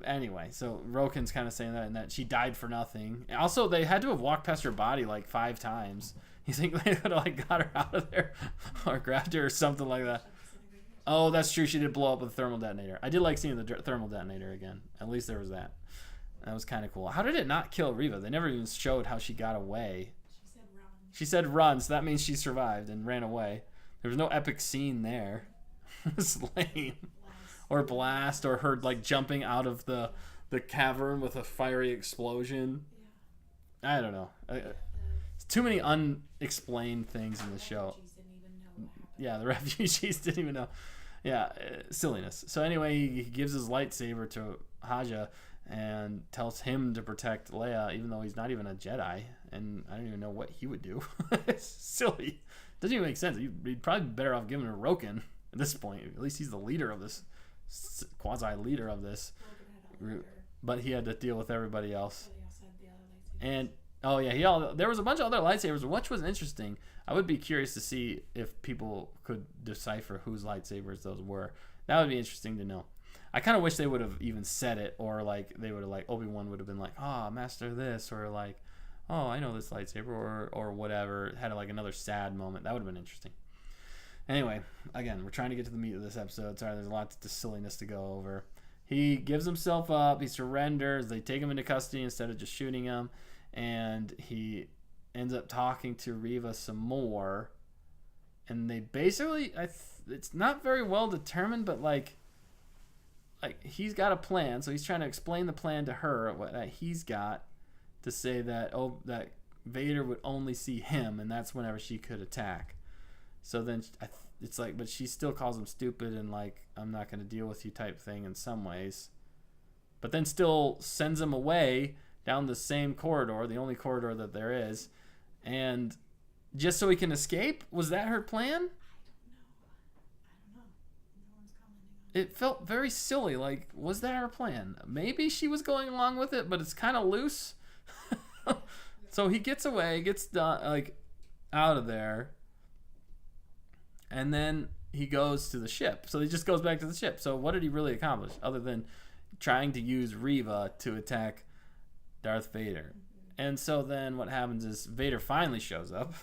Anyway, so Roken's kind of saying that, and that she died for nothing. Also, they had to have walked past her body like 5 times. You think they could have like got her out of there or grabbed her or something like that? Oh, that's true. She did blow up with a thermal detonator. I did like seeing the thermal detonator again. At least there was that. That was kind of cool. How did it not kill Reva? They never even showed how she got away. She said run, so that means she survived and ran away. There was no epic scene there. It was lame. Or blast, or her like jumping out of the cavern with a fiery explosion. I don't know. Too many unexplained things in the show. Yeah, the refugees didn't even know. Yeah, silliness. So anyway, he gives his lightsaber to Haja and tells him to protect Leia, even though he's not even a Jedi, and I don't even know what he would do. It's silly. Doesn't even make sense. He'd probably be better off giving her Roken at this point. At least he's the leader of this quasi leader of this, but he had to deal with everybody else. And oh yeah, there was a bunch of other lightsabers, which was interesting. I would be curious to see if people could decipher whose lightsabers those were. That would be interesting to know. I kind of wish they would have even said it, or like they would have, like, Obi-Wan would have been like, "Ah, master this," or like, "Oh, I know this lightsaber," or whatever. Had like another sad moment. That would have been interesting. Anyway, again, we're trying to get to the meat of this episode. Sorry, there's a lot of silliness to go over. He gives himself up. He surrenders. They take him into custody instead of just shooting him, and he ends up talking to Reva some more. And they basically, it's not very well determined, but like he's got a plan, so he's trying to explain the plan to her that he's got to say that that Vader would only see him, and that's whenever she could attack. So then it's like, but she still calls him stupid and like, I'm not going to deal with you type thing in some ways, but then still sends him away down the same corridor, the only corridor that there is, and just so he can escape. Was that her plan? It felt very silly. Like, was that her plan? Maybe she was going along with it, but it's kind of loose. So he gets away, gets done, like, out of there, and then he goes to the ship. So he just goes back to the ship. So what did he really accomplish other than trying to use Reva to attack Darth Vader? And so then what happens is Vader finally shows up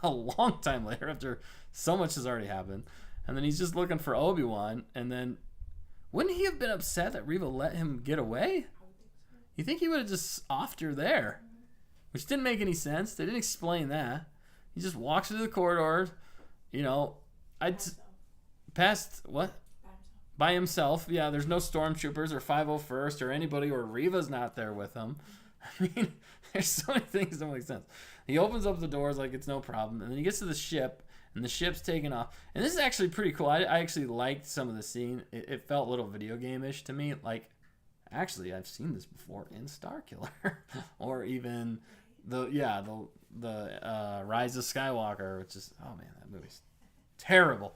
a long time later after so much has already happened. And then he's just looking for Obi-Wan. And then wouldn't he have been upset that Reva let him get away? You think he would have just offed her there? Which didn't make any sense. They didn't explain that. He just walks through the corridor. You know, past what? By himself. Yeah, there's no stormtroopers or 501st or anybody, or Reva's not there with him. I mean, there's so many things that don't make sense. He opens up the doors like it's no problem. And then he gets to the ship. And the ship's taking off. And this is actually pretty cool. I actually liked some of the scene. It felt a little video game-ish to me. Like, actually, I've seen this before in Starkiller. Or even the Rise of Skywalker, which is, oh man, that movie's terrible.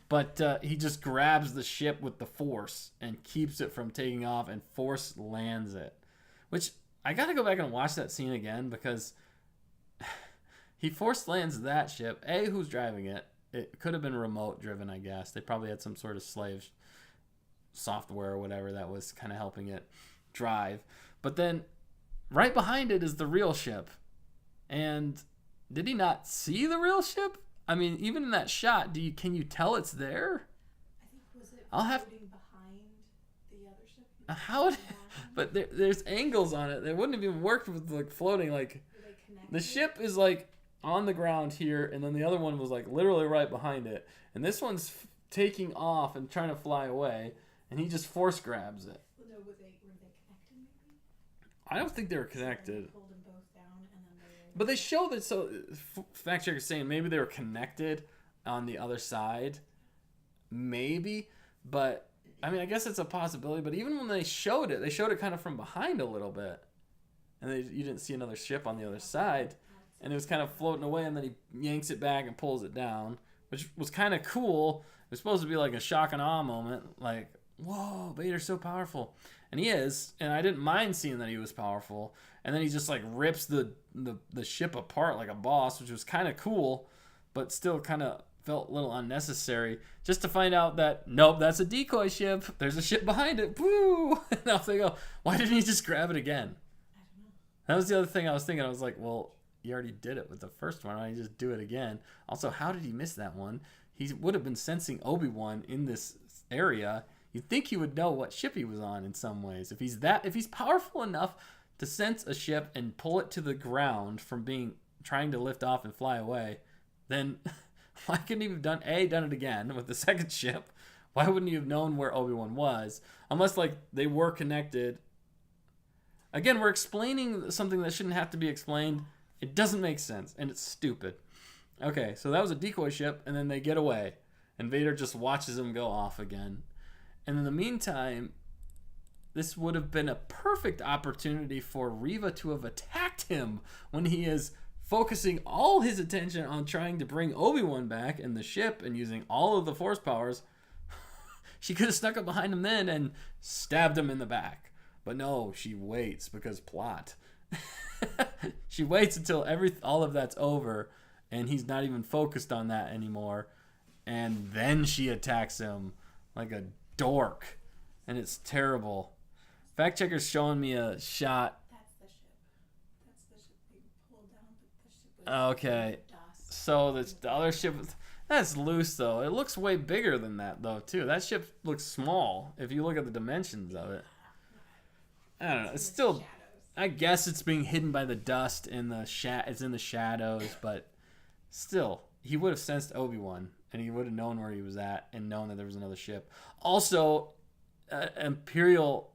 But he just grabs the ship with the Force and keeps it from taking off and Force lands it. Which, I gotta go back and watch that scene again because he Force lands that ship. Who's driving it? It could have been remote driven, I guess. They probably had some sort of slave software or whatever that was kind of helping it drive. But then right behind it is the real ship. And did he not see the real ship? I mean, even in that shot, can you tell it's there? I think was it floating behind the other ship? How? But there's angles on it. It wouldn't have even worked with like floating. Like the ship is like on the ground here, and then the other one was like literally right behind it, and this one's taking off and trying to fly away, and he just Force grabs it. No, were they connected maybe? I don't think they were connected. Pulled them both down, and then but they show that. So fact checker saying maybe they were connected on the other side, maybe. But I mean, I guess it's a possibility. But even when they showed it kind of from behind a little bit, and you didn't see another ship on the other side. And it was kind of floating away, and then he yanks it back and pulls it down, which was kind of cool. It was supposed to be like a shock and awe moment, like, whoa, Vader's so powerful. And he is, and I didn't mind seeing that he was powerful. And then he just like rips the ship apart like a boss, which was kind of cool, but still kind of felt a little unnecessary, just to find out that, nope, that's a decoy ship. There's a ship behind it. Woo! And off they go. Why didn't he just grab it again? I don't know. That was the other thing I was thinking. I was like, well, you already did it with the first one. Why don't you just do it again? Also, how did he miss that one? He would have been sensing Obi-Wan in this area. You'd think he would know what ship he was on in some ways. If he's powerful enough to sense a ship and pull it to the ground from trying to lift off and fly away, then why couldn't he have done it again with the second ship? Why wouldn't he have known where Obi-Wan was? Unless like they were connected. Again, we're explaining something that shouldn't have to be explained. It doesn't make sense, and it's stupid. Okay, so that was a decoy ship, and then they get away, and Vader just watches them go off again. And in the meantime, this would have been a perfect opportunity for Reva to have attacked him when he is focusing all his attention on trying to bring Obi-Wan back in the ship and using all of the Force powers. She could have snuck up behind him then and stabbed him in the back. But no, she waits because plot. She waits until all of that's over and he's not even focused on that anymore. And then she attacks him like a dork. And it's terrible. Fact checker's showing me a shot. That's the ship. That's the ship being pulled down, but the ship was Okay. dust. So the other ship, that's loose though. It looks way bigger than that though too. That ship looks small if you look at the dimensions of it. I don't know. It's still, Shadows. I guess it's being hidden by the dust and it's in the shadows, but still, he would have sensed Obi-Wan and he would have known where he was at and known that there was another ship. Also, Imperial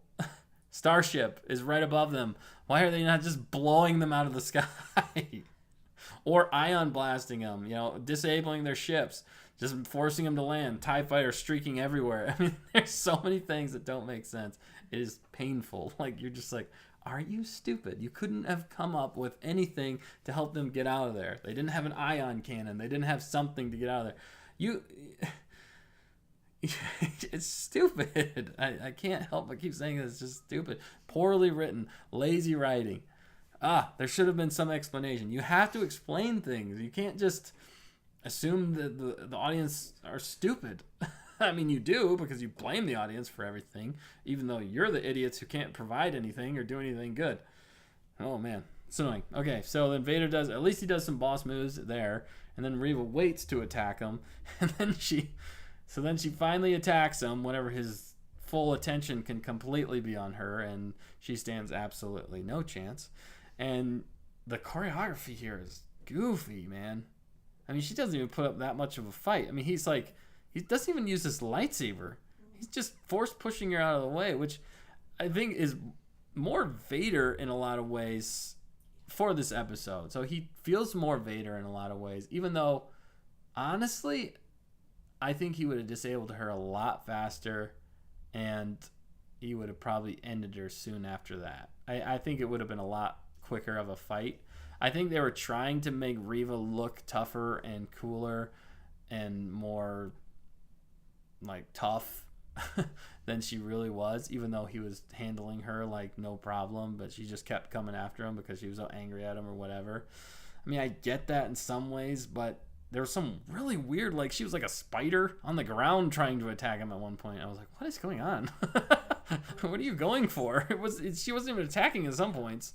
starship is right above them. Why are they not just blowing them out of the sky? Or ion blasting them, disabling their ships, just forcing them to land, TIE fighters streaking everywhere. I mean, there's so many things that don't make sense. It is painful. Like, you're just like, are you stupid? You couldn't have come up with anything to help them get out of there. They didn't have an ion cannon. They didn't have something to get out of there. It's stupid. I can't help but keep saying this. It's just stupid. Poorly written. Lazy writing. There should have been some explanation. You have to explain things. You can't just assume that the audience are stupid. I mean, you do because you blame the audience for everything, even though you're the idiots who can't provide anything or do anything good. Oh, man. It's annoying. Okay, so then Vader at least he does some boss moves there, and then Reva waits to attack him, and then she finally attacks him whenever his full attention can completely be on her, and she stands absolutely no chance. And the choreography here is goofy, man. I mean, she doesn't even put up that much of a fight. I mean, he doesn't even use this lightsaber. He's just force pushing her out of the way, which I think is more Vader in a lot of ways for this episode. So he feels more Vader in a lot of ways, even though, honestly, I think he would have disabled her a lot faster, and he would have probably ended her soon after that. I think it would have been a lot quicker of a fight. I think they were trying to make Reva look tougher and cooler and more like tough than she really was, even though he was handling her like no problem, but she just kept coming after him because she was so angry at him or whatever. I mean, I get that in some ways, but there was some really weird, like she was like a spider on the ground trying to attack him at one point. I was like, what is going on? What are you going for? She wasn't even attacking at some points.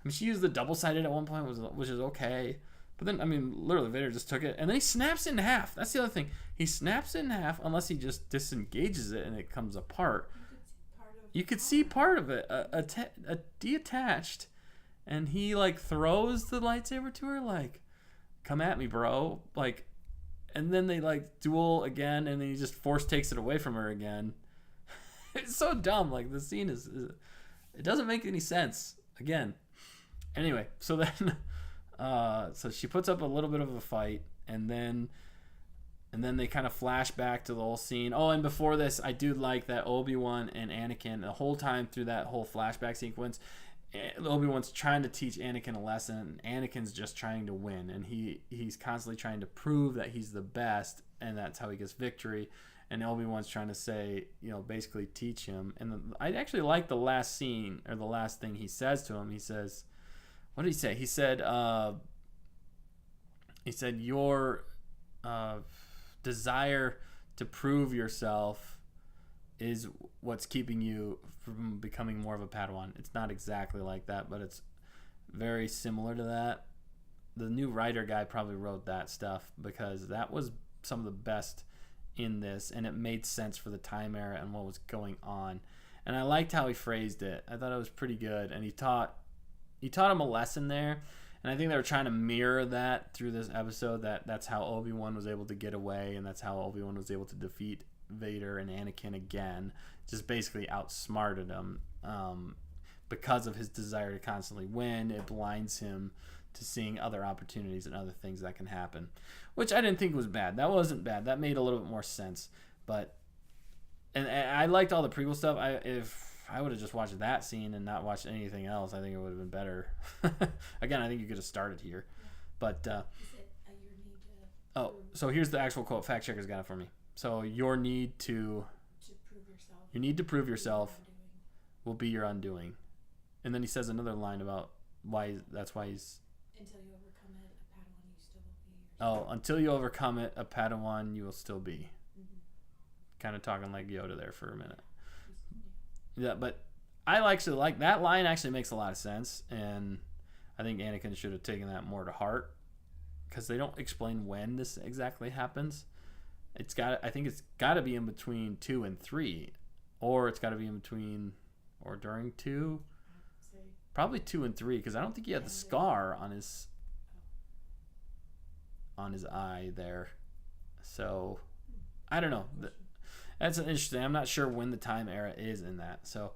I mean, she used the double-sided at one point, which is okay. But then, I mean, literally, Vader just took it, and then he snaps it in half. That's the other thing. He snaps it in half unless he just disengages it and it comes apart. You could see part of it, detached, and he, like, throws the lightsaber to her, like, come at me, bro. Like, and then they, like, duel again, and then he just force takes it away from her again. It's so dumb. Like, the scene it doesn't make any sense. Again. Anyway, so then... so she puts up a little bit of a fight, and then they kind of flash back to the whole scene. Oh, and before this, I do like that Obi-Wan and Anakin, the whole time through that whole flashback sequence, Obi-Wan's trying to teach Anakin a lesson, and Anakin's just trying to win, and he's constantly trying to prove that he's the best, and that's how he gets victory. And Obi-Wan's trying to say, basically teach him. And I actually like the last scene, or the last thing he says to him. He says... What did he say? He said, your desire to prove yourself is what's keeping you from becoming more of a Padawan. It's not exactly like that, but it's very similar to that. The new writer guy probably wrote that stuff because that was some of the best in this, and it made sense for the time era and what was going on. And I liked how he phrased it. I thought it was pretty good, and he taught him a lesson there, and I think they were trying to mirror that through this episode, that's how Obi-Wan was able to get away, and that's how Obi-Wan was able to defeat Vader and Anakin again, just basically outsmarted him because of his desire to constantly win. It blinds him to seeing other opportunities and other things that can happen, which I didn't think was bad. That wasn't bad. That made a little bit more sense, and I liked all the prequel stuff. If I would have just watched that scene and not watched anything else, I think it would have been better. Again, I think you could have started here. But, Is it your need to... so here's the actual quote. Fact checker's got it for me. So, your need to... You need to prove yourself will be your undoing. And then he says another line about why that's why he's... Until you overcome it, a Padawan you still will be. Oh, until you overcome it, a Padawan you will still be. Mm-hmm. Kind of talking like Yoda there for a minute. Yeah, but I actually like that line. Actually makes a lot of sense, and I think Anakin should have taken that more to heart, because they don't explain when this exactly happens. I think it's got to be in between 2 and 3, or it's got to be in between or during 2. Probably 2 and 3, because I don't think he had the scar on his eye there. So I don't know. That's interesting. I'm not sure when the time era is in that. So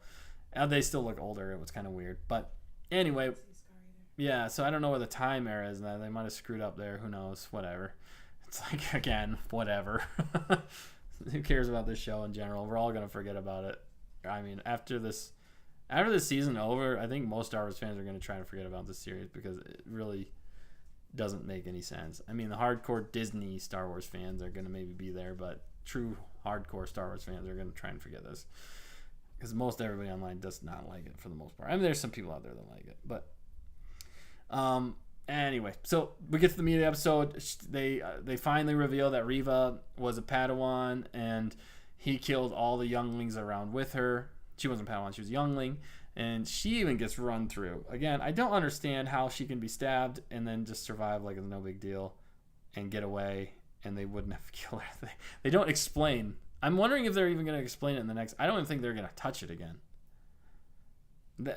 they still look older. It was kind of weird. But anyway, yeah, so I don't know where the time era is. They might have screwed up there. Who knows? Whatever. It's like, again, whatever. Who cares about this show in general? We're all going to forget about it. I mean, after this season over, I think most Star Wars fans are going to try to forget about this series, because it really doesn't make any sense. I mean, the hardcore Disney Star Wars fans are going to maybe be there, but true hardcore Star Wars fans are going to try and forget this, because most everybody online does not like it for the most part. I mean, there's some people out there that like it, but anyway, so we get to the meat of the episode. They finally reveal that Reva was a Padawan, and he killed all the younglings around with her. She wasn't a Padawan, she was a youngling, and she even gets run through. Again, I don't understand how she can be stabbed and then just survive like it's no big deal and get away, and they wouldn't have killed her. They don't explain. I'm wondering if they're even going to explain it in the next. I don't even think they're going to touch it again.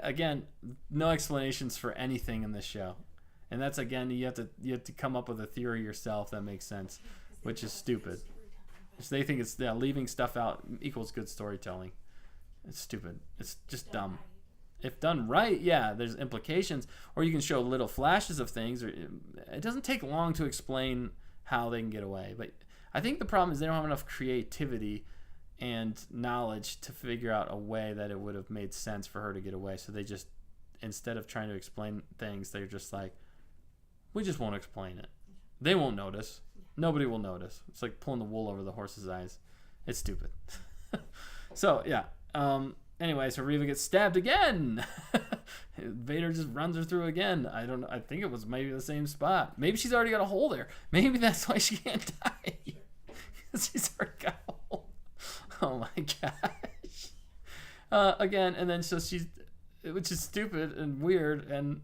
Again, no explanations for anything in this show. And that's, again, you have to come up with a theory yourself that makes sense, which is stupid. So they think it's leaving stuff out equals good storytelling. It's stupid. It's just dumb. If done right, yeah, there's implications, or you can show little flashes of things. Or it doesn't take long to explain how they can get away. But I think the problem is they don't have enough creativity and knowledge to figure out a way that it would have made sense for her to get away. So they just, instead of trying to explain things, they're just like, we just won't explain it. They won't notice. Nobody will notice. It's like pulling the wool over the horse's eyes. It's stupid. So, yeah. Anyway, so Reva gets stabbed again. Vader just runs her through again. I don't know. I think it was maybe the same spot. Maybe she's already got a hole there. Maybe that's why she can't die. Because she's already got a hole. Oh my gosh. Again, and then so she's, which is stupid and weird. And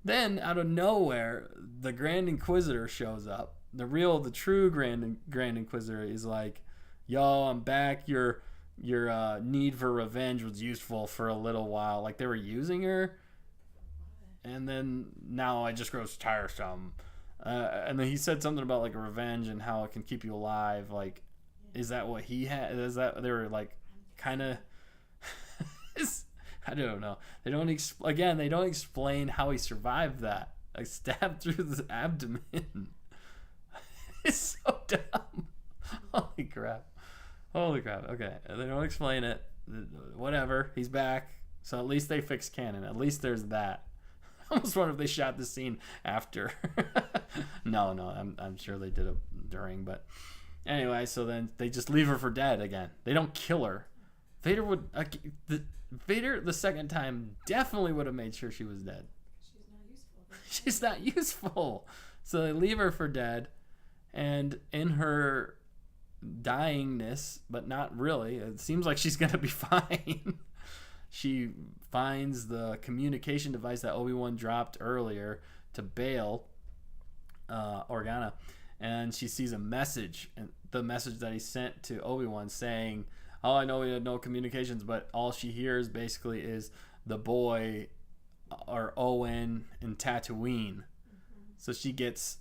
then out of nowhere, the Grand Inquisitor shows up. The true Grand Inquisitor is like, yo, I'm back. Your need for revenge was useful for a little while. Like they were using her, and then now it just grows tiresome. And then he said something about like revenge and how it can keep you alive. Like, is that what he had? Is that they were like kind of? I don't know. They don't explain how he survived that. Like stabbed through the abdomen. It's so dumb. Holy crap. Okay. They don't explain it. Whatever. He's back. So at least they fixed canon. At least there's that. I almost wonder if they shot the scene after. No. I'm sure they did it during. But anyway, so then they just leave her for dead again. They don't kill her. Vader would... Vader, the second time, definitely would have made sure she was dead. She's not useful. So they leave her for dead. And in her dyingness, but not really, it seems like she's gonna be fine. She finds the communication device that Obi-Wan dropped earlier to bail Organa, and she sees a message, and the message that he sent to Obi-Wan saying, oh, I know we had no communications, but all she hears basically is the boy or Owen in Tatooine. Mm-hmm. So she gets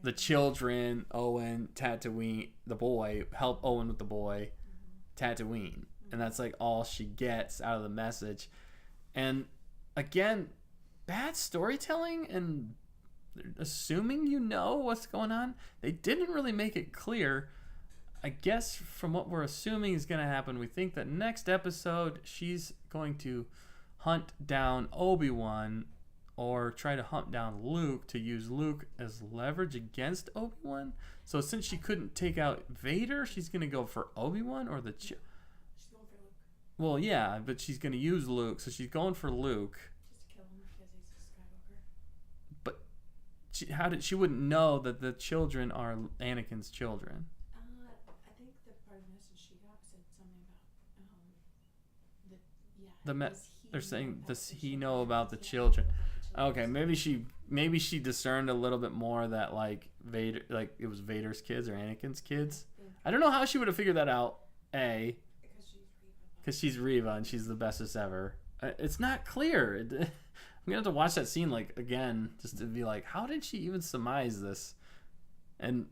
the children, Owen, Tatooine, the boy, help Owen with the boy, Tatooine. And that's like all she gets out of the message. And again, bad storytelling and assuming you know what's going on. They didn't really make it clear. I guess from what we're assuming is going to happen, we think that next episode she's going to hunt down Obi-Wan or try to hunt down Luke to use Luke as leverage against Obi-Wan. So since she couldn't take out Vader, she's going to go for Obi-Wan or the... She's going for Luke. Well, yeah, but she's gonna use Luke, so she's going for Luke. Just kill him because he's a Skywalker. But she wouldn't know that the children are Anakin's children. I think the part of the message she got said something about They're saying, does he know about the children? Okay, maybe she discerned a little bit more that like Vader, like it was Vader's kids or Anakin's kids. I don't know how she would have figured that out. Because she's Reva and she's the bestest ever. It's not clear. I'm gonna have to watch that scene like again just to be like, how did she even surmise this? And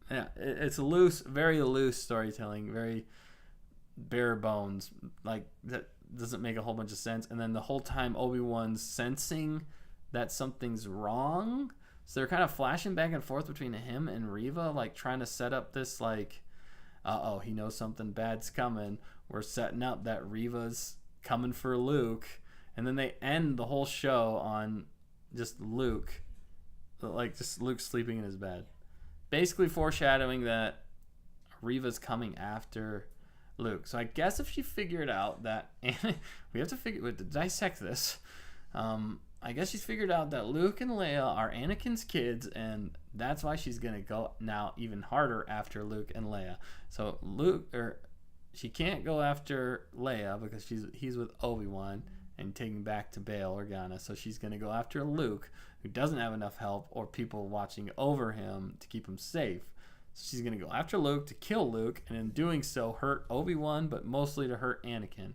yeah, it's loose, very loose storytelling, very bare bones. Like that doesn't make a whole bunch of sense. And then the whole time Obi-Wan's sensing that something's wrong. So they're kind of flashing back and forth between him and Reva, like trying to set up this like, he knows something bad's coming. We're setting up that Reva's coming for Luke. And then they end the whole show on just Luke, like just Luke sleeping in his bed. Basically foreshadowing that Reva's coming after Luke. So I guess if she figured out that, we have to dissect this. I guess she's figured out that Luke and Leia are Anakin's kids, and that's why she's gonna go now even harder after Luke and Leia. So she can't go after Leia because he's with Obi-Wan and taking back to Bail Organa. So she's gonna go after Luke, who doesn't have enough help or people watching over him to keep him safe. So she's going to go after Luke to kill Luke, and in doing so hurt Obi-Wan, but mostly to hurt Anakin.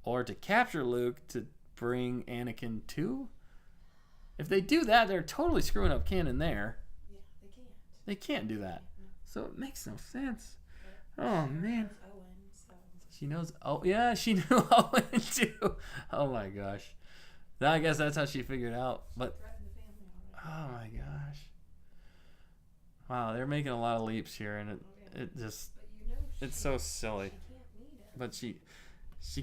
Or to capture Luke to bring Anakin to? If they do that, they're totally screwing up canon there. Yeah, they can't. They can't do that. So it makes no sense. Oh, man. She knows... Oh, yeah, she knew Owen, too. Oh, my gosh. I guess that's how she figured out. But... Oh, my gosh. Wow, they're making a lot of leaps here, and it just, it's so silly. But she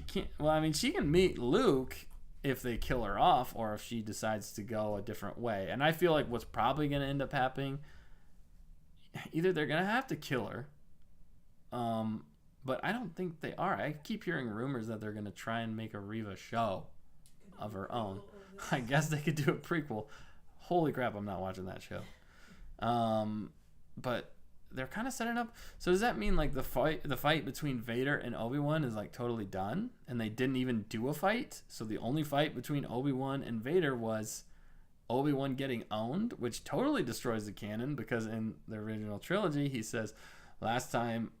can't, well, I mean, she can meet Luke if they kill her off or if she decides to go a different way. And I feel like what's probably going to end up happening, either they're going to have to kill her, but I don't think they are. I keep hearing rumors that they're going to try and make a Reva show of her own. I guess they could do a prequel. Holy crap, I'm not watching that show. But they're kind of setting up. So does that mean like the fight between Vader and Obi-Wan is like totally done, and they didn't even do a fight? So the only fight between Obi-Wan and Vader was Obi-Wan getting owned, which totally destroys the canon, because in the original trilogy he says, last time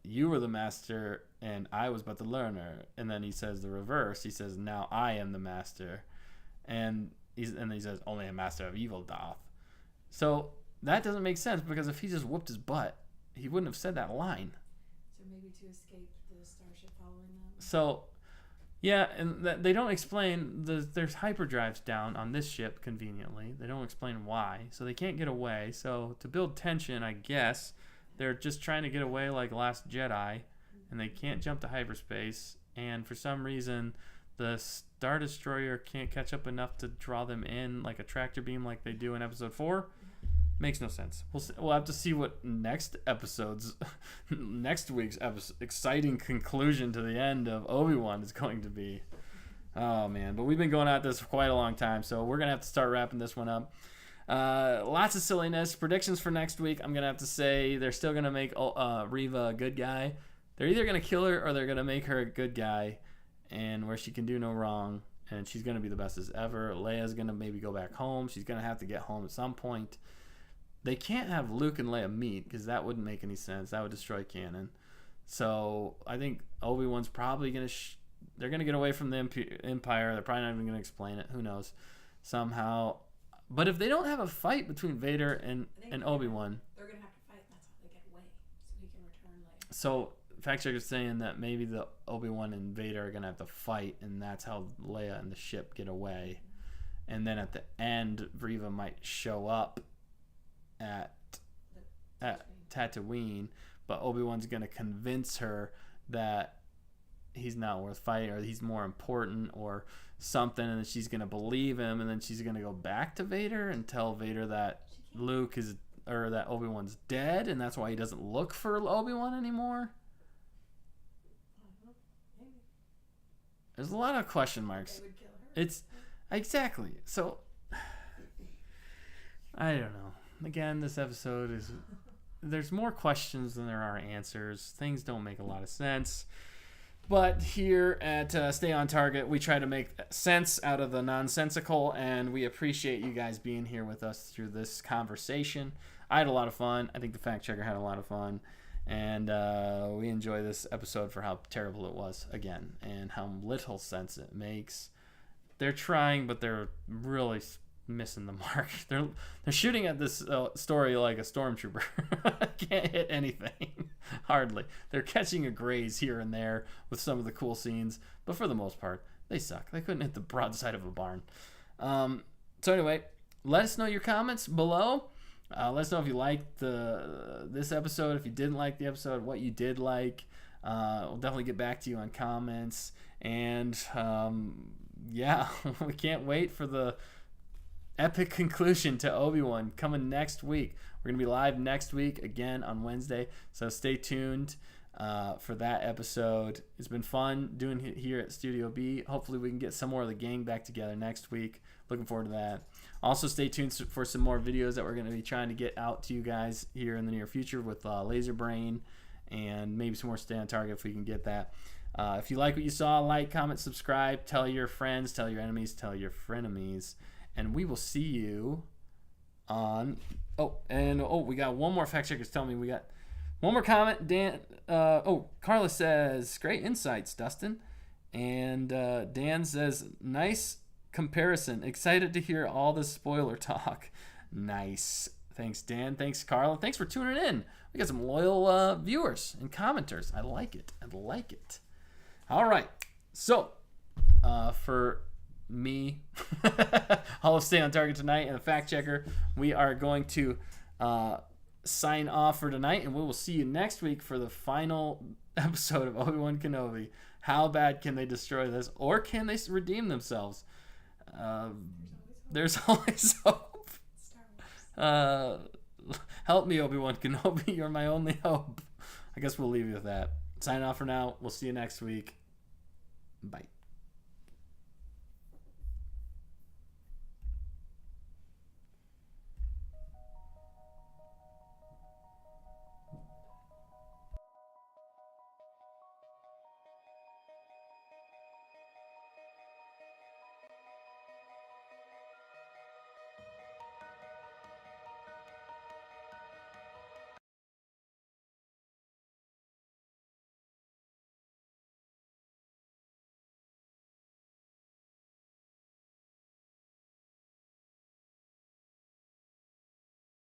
you were the master and I was but the learner. And then he says the reverse. He says, now I am the master. And he says, only a master of evil doth. So that doesn't make sense, because if he just whooped his butt, he wouldn't have said that line. So maybe to escape the starship following them. So, yeah, and they don't explain, there's hyperdrives down on this ship, conveniently. They don't explain why, so they can't get away. So to build tension, I guess, they're just trying to get away like Last Jedi, and they can't jump to hyperspace, and for some reason the Star Destroyer can't catch up enough to draw them in like a tractor beam like they do in Episode 4. Makes no sense. We'll have to see what next week's exciting conclusion to the end of Obi-Wan is going to be. Oh, man. But we've been going at this for quite a long time, so we're going to have to start wrapping this one up. Lots of silliness. Predictions for next week, I'm going to have to say they're still going to make Reva a good guy. They're either going to kill her or they're going to make her a good guy, and where she can do no wrong, and she's going to be the bestest ever. Leia's going to maybe go back home. She's going to have to get home at some point. They can't have Luke and Leia meet, because that wouldn't make any sense. That would destroy canon. So I think Obi-Wan's probably going to... they're going to get away from the Empire. They're probably not even going to explain it. Who knows? Somehow. But if they don't have a fight between Vader and Obi-Wan... They're going to have to fight, and that's how they get away. So he can return Leia. So Fact Checker's saying that maybe the Obi-Wan and Vader are going to have to fight, and that's how Leia and the ship get away. And then at the end, Reva might show up at Tatooine, but Obi-Wan's going to convince her that he's not worth fighting, or he's more important or something, and then she's going to believe him, and then she's going to go back to Vader and tell Vader that that Obi-Wan's dead, and that's why he doesn't look for Obi-Wan anymore. There's a lot of question marks. They would kill her. It's exactly. So I don't know. Again, this episode is there's more questions than there are answers. Things don't make a lot of sense. But here at Stay on Target, we try to make sense out of the nonsensical, and we appreciate you guys being here with us through this conversation. I had a lot of fun. I think the fact checker had a lot of fun. And we enjoy this episode for how terrible it was, again, and how little sense it makes. They're trying, but they're really missing the mark. They're shooting at this story like a stormtrooper. Can't hit anything, hardly. They're catching a graze here and there with some of the cool scenes, but for the most part, they suck. They couldn't hit the broadside of a barn. So anyway, let us know your comments below. Let us know if you liked this episode, if you didn't like the episode, what you did like. We'll definitely get back to you on comments. And yeah, we can't wait for the epic conclusion to Obi-Wan coming next week. We're going to be live next week again on Wednesday, so stay tuned for that episode. It's been fun doing it here at Studio B. Hopefully we can get some more of the gang back together next week. Looking forward to that. Also stay tuned for some more videos that we're going to be trying to get out to you guys here in the near future with Laser Brain and maybe some more Stay on Target if we can get that. If you like what you saw, like, comment, subscribe, tell your friends, tell your enemies, tell your frenemies. And we will see you on... we got one more fact checkers telling me we got one more comment. Dan, Carla says, great insights, Dustin. And Dan says, nice comparison. Excited to hear all the spoiler talk. Nice. Thanks, Dan. Thanks, Carla. Thanks for tuning in. We got some loyal viewers and commenters. I like it. All right. So, for me, Hall of Stay on Target tonight, and the fact checker, we are going to sign off for tonight, and we will see you next week for the final episode of Obi-Wan Kenobi. How bad can they destroy this, or can they redeem themselves? There's always hope. Help me, Obi-Wan Kenobi. You're my only hope. I guess we'll leave you with that. Sign off for now. We'll see you next week. Bye.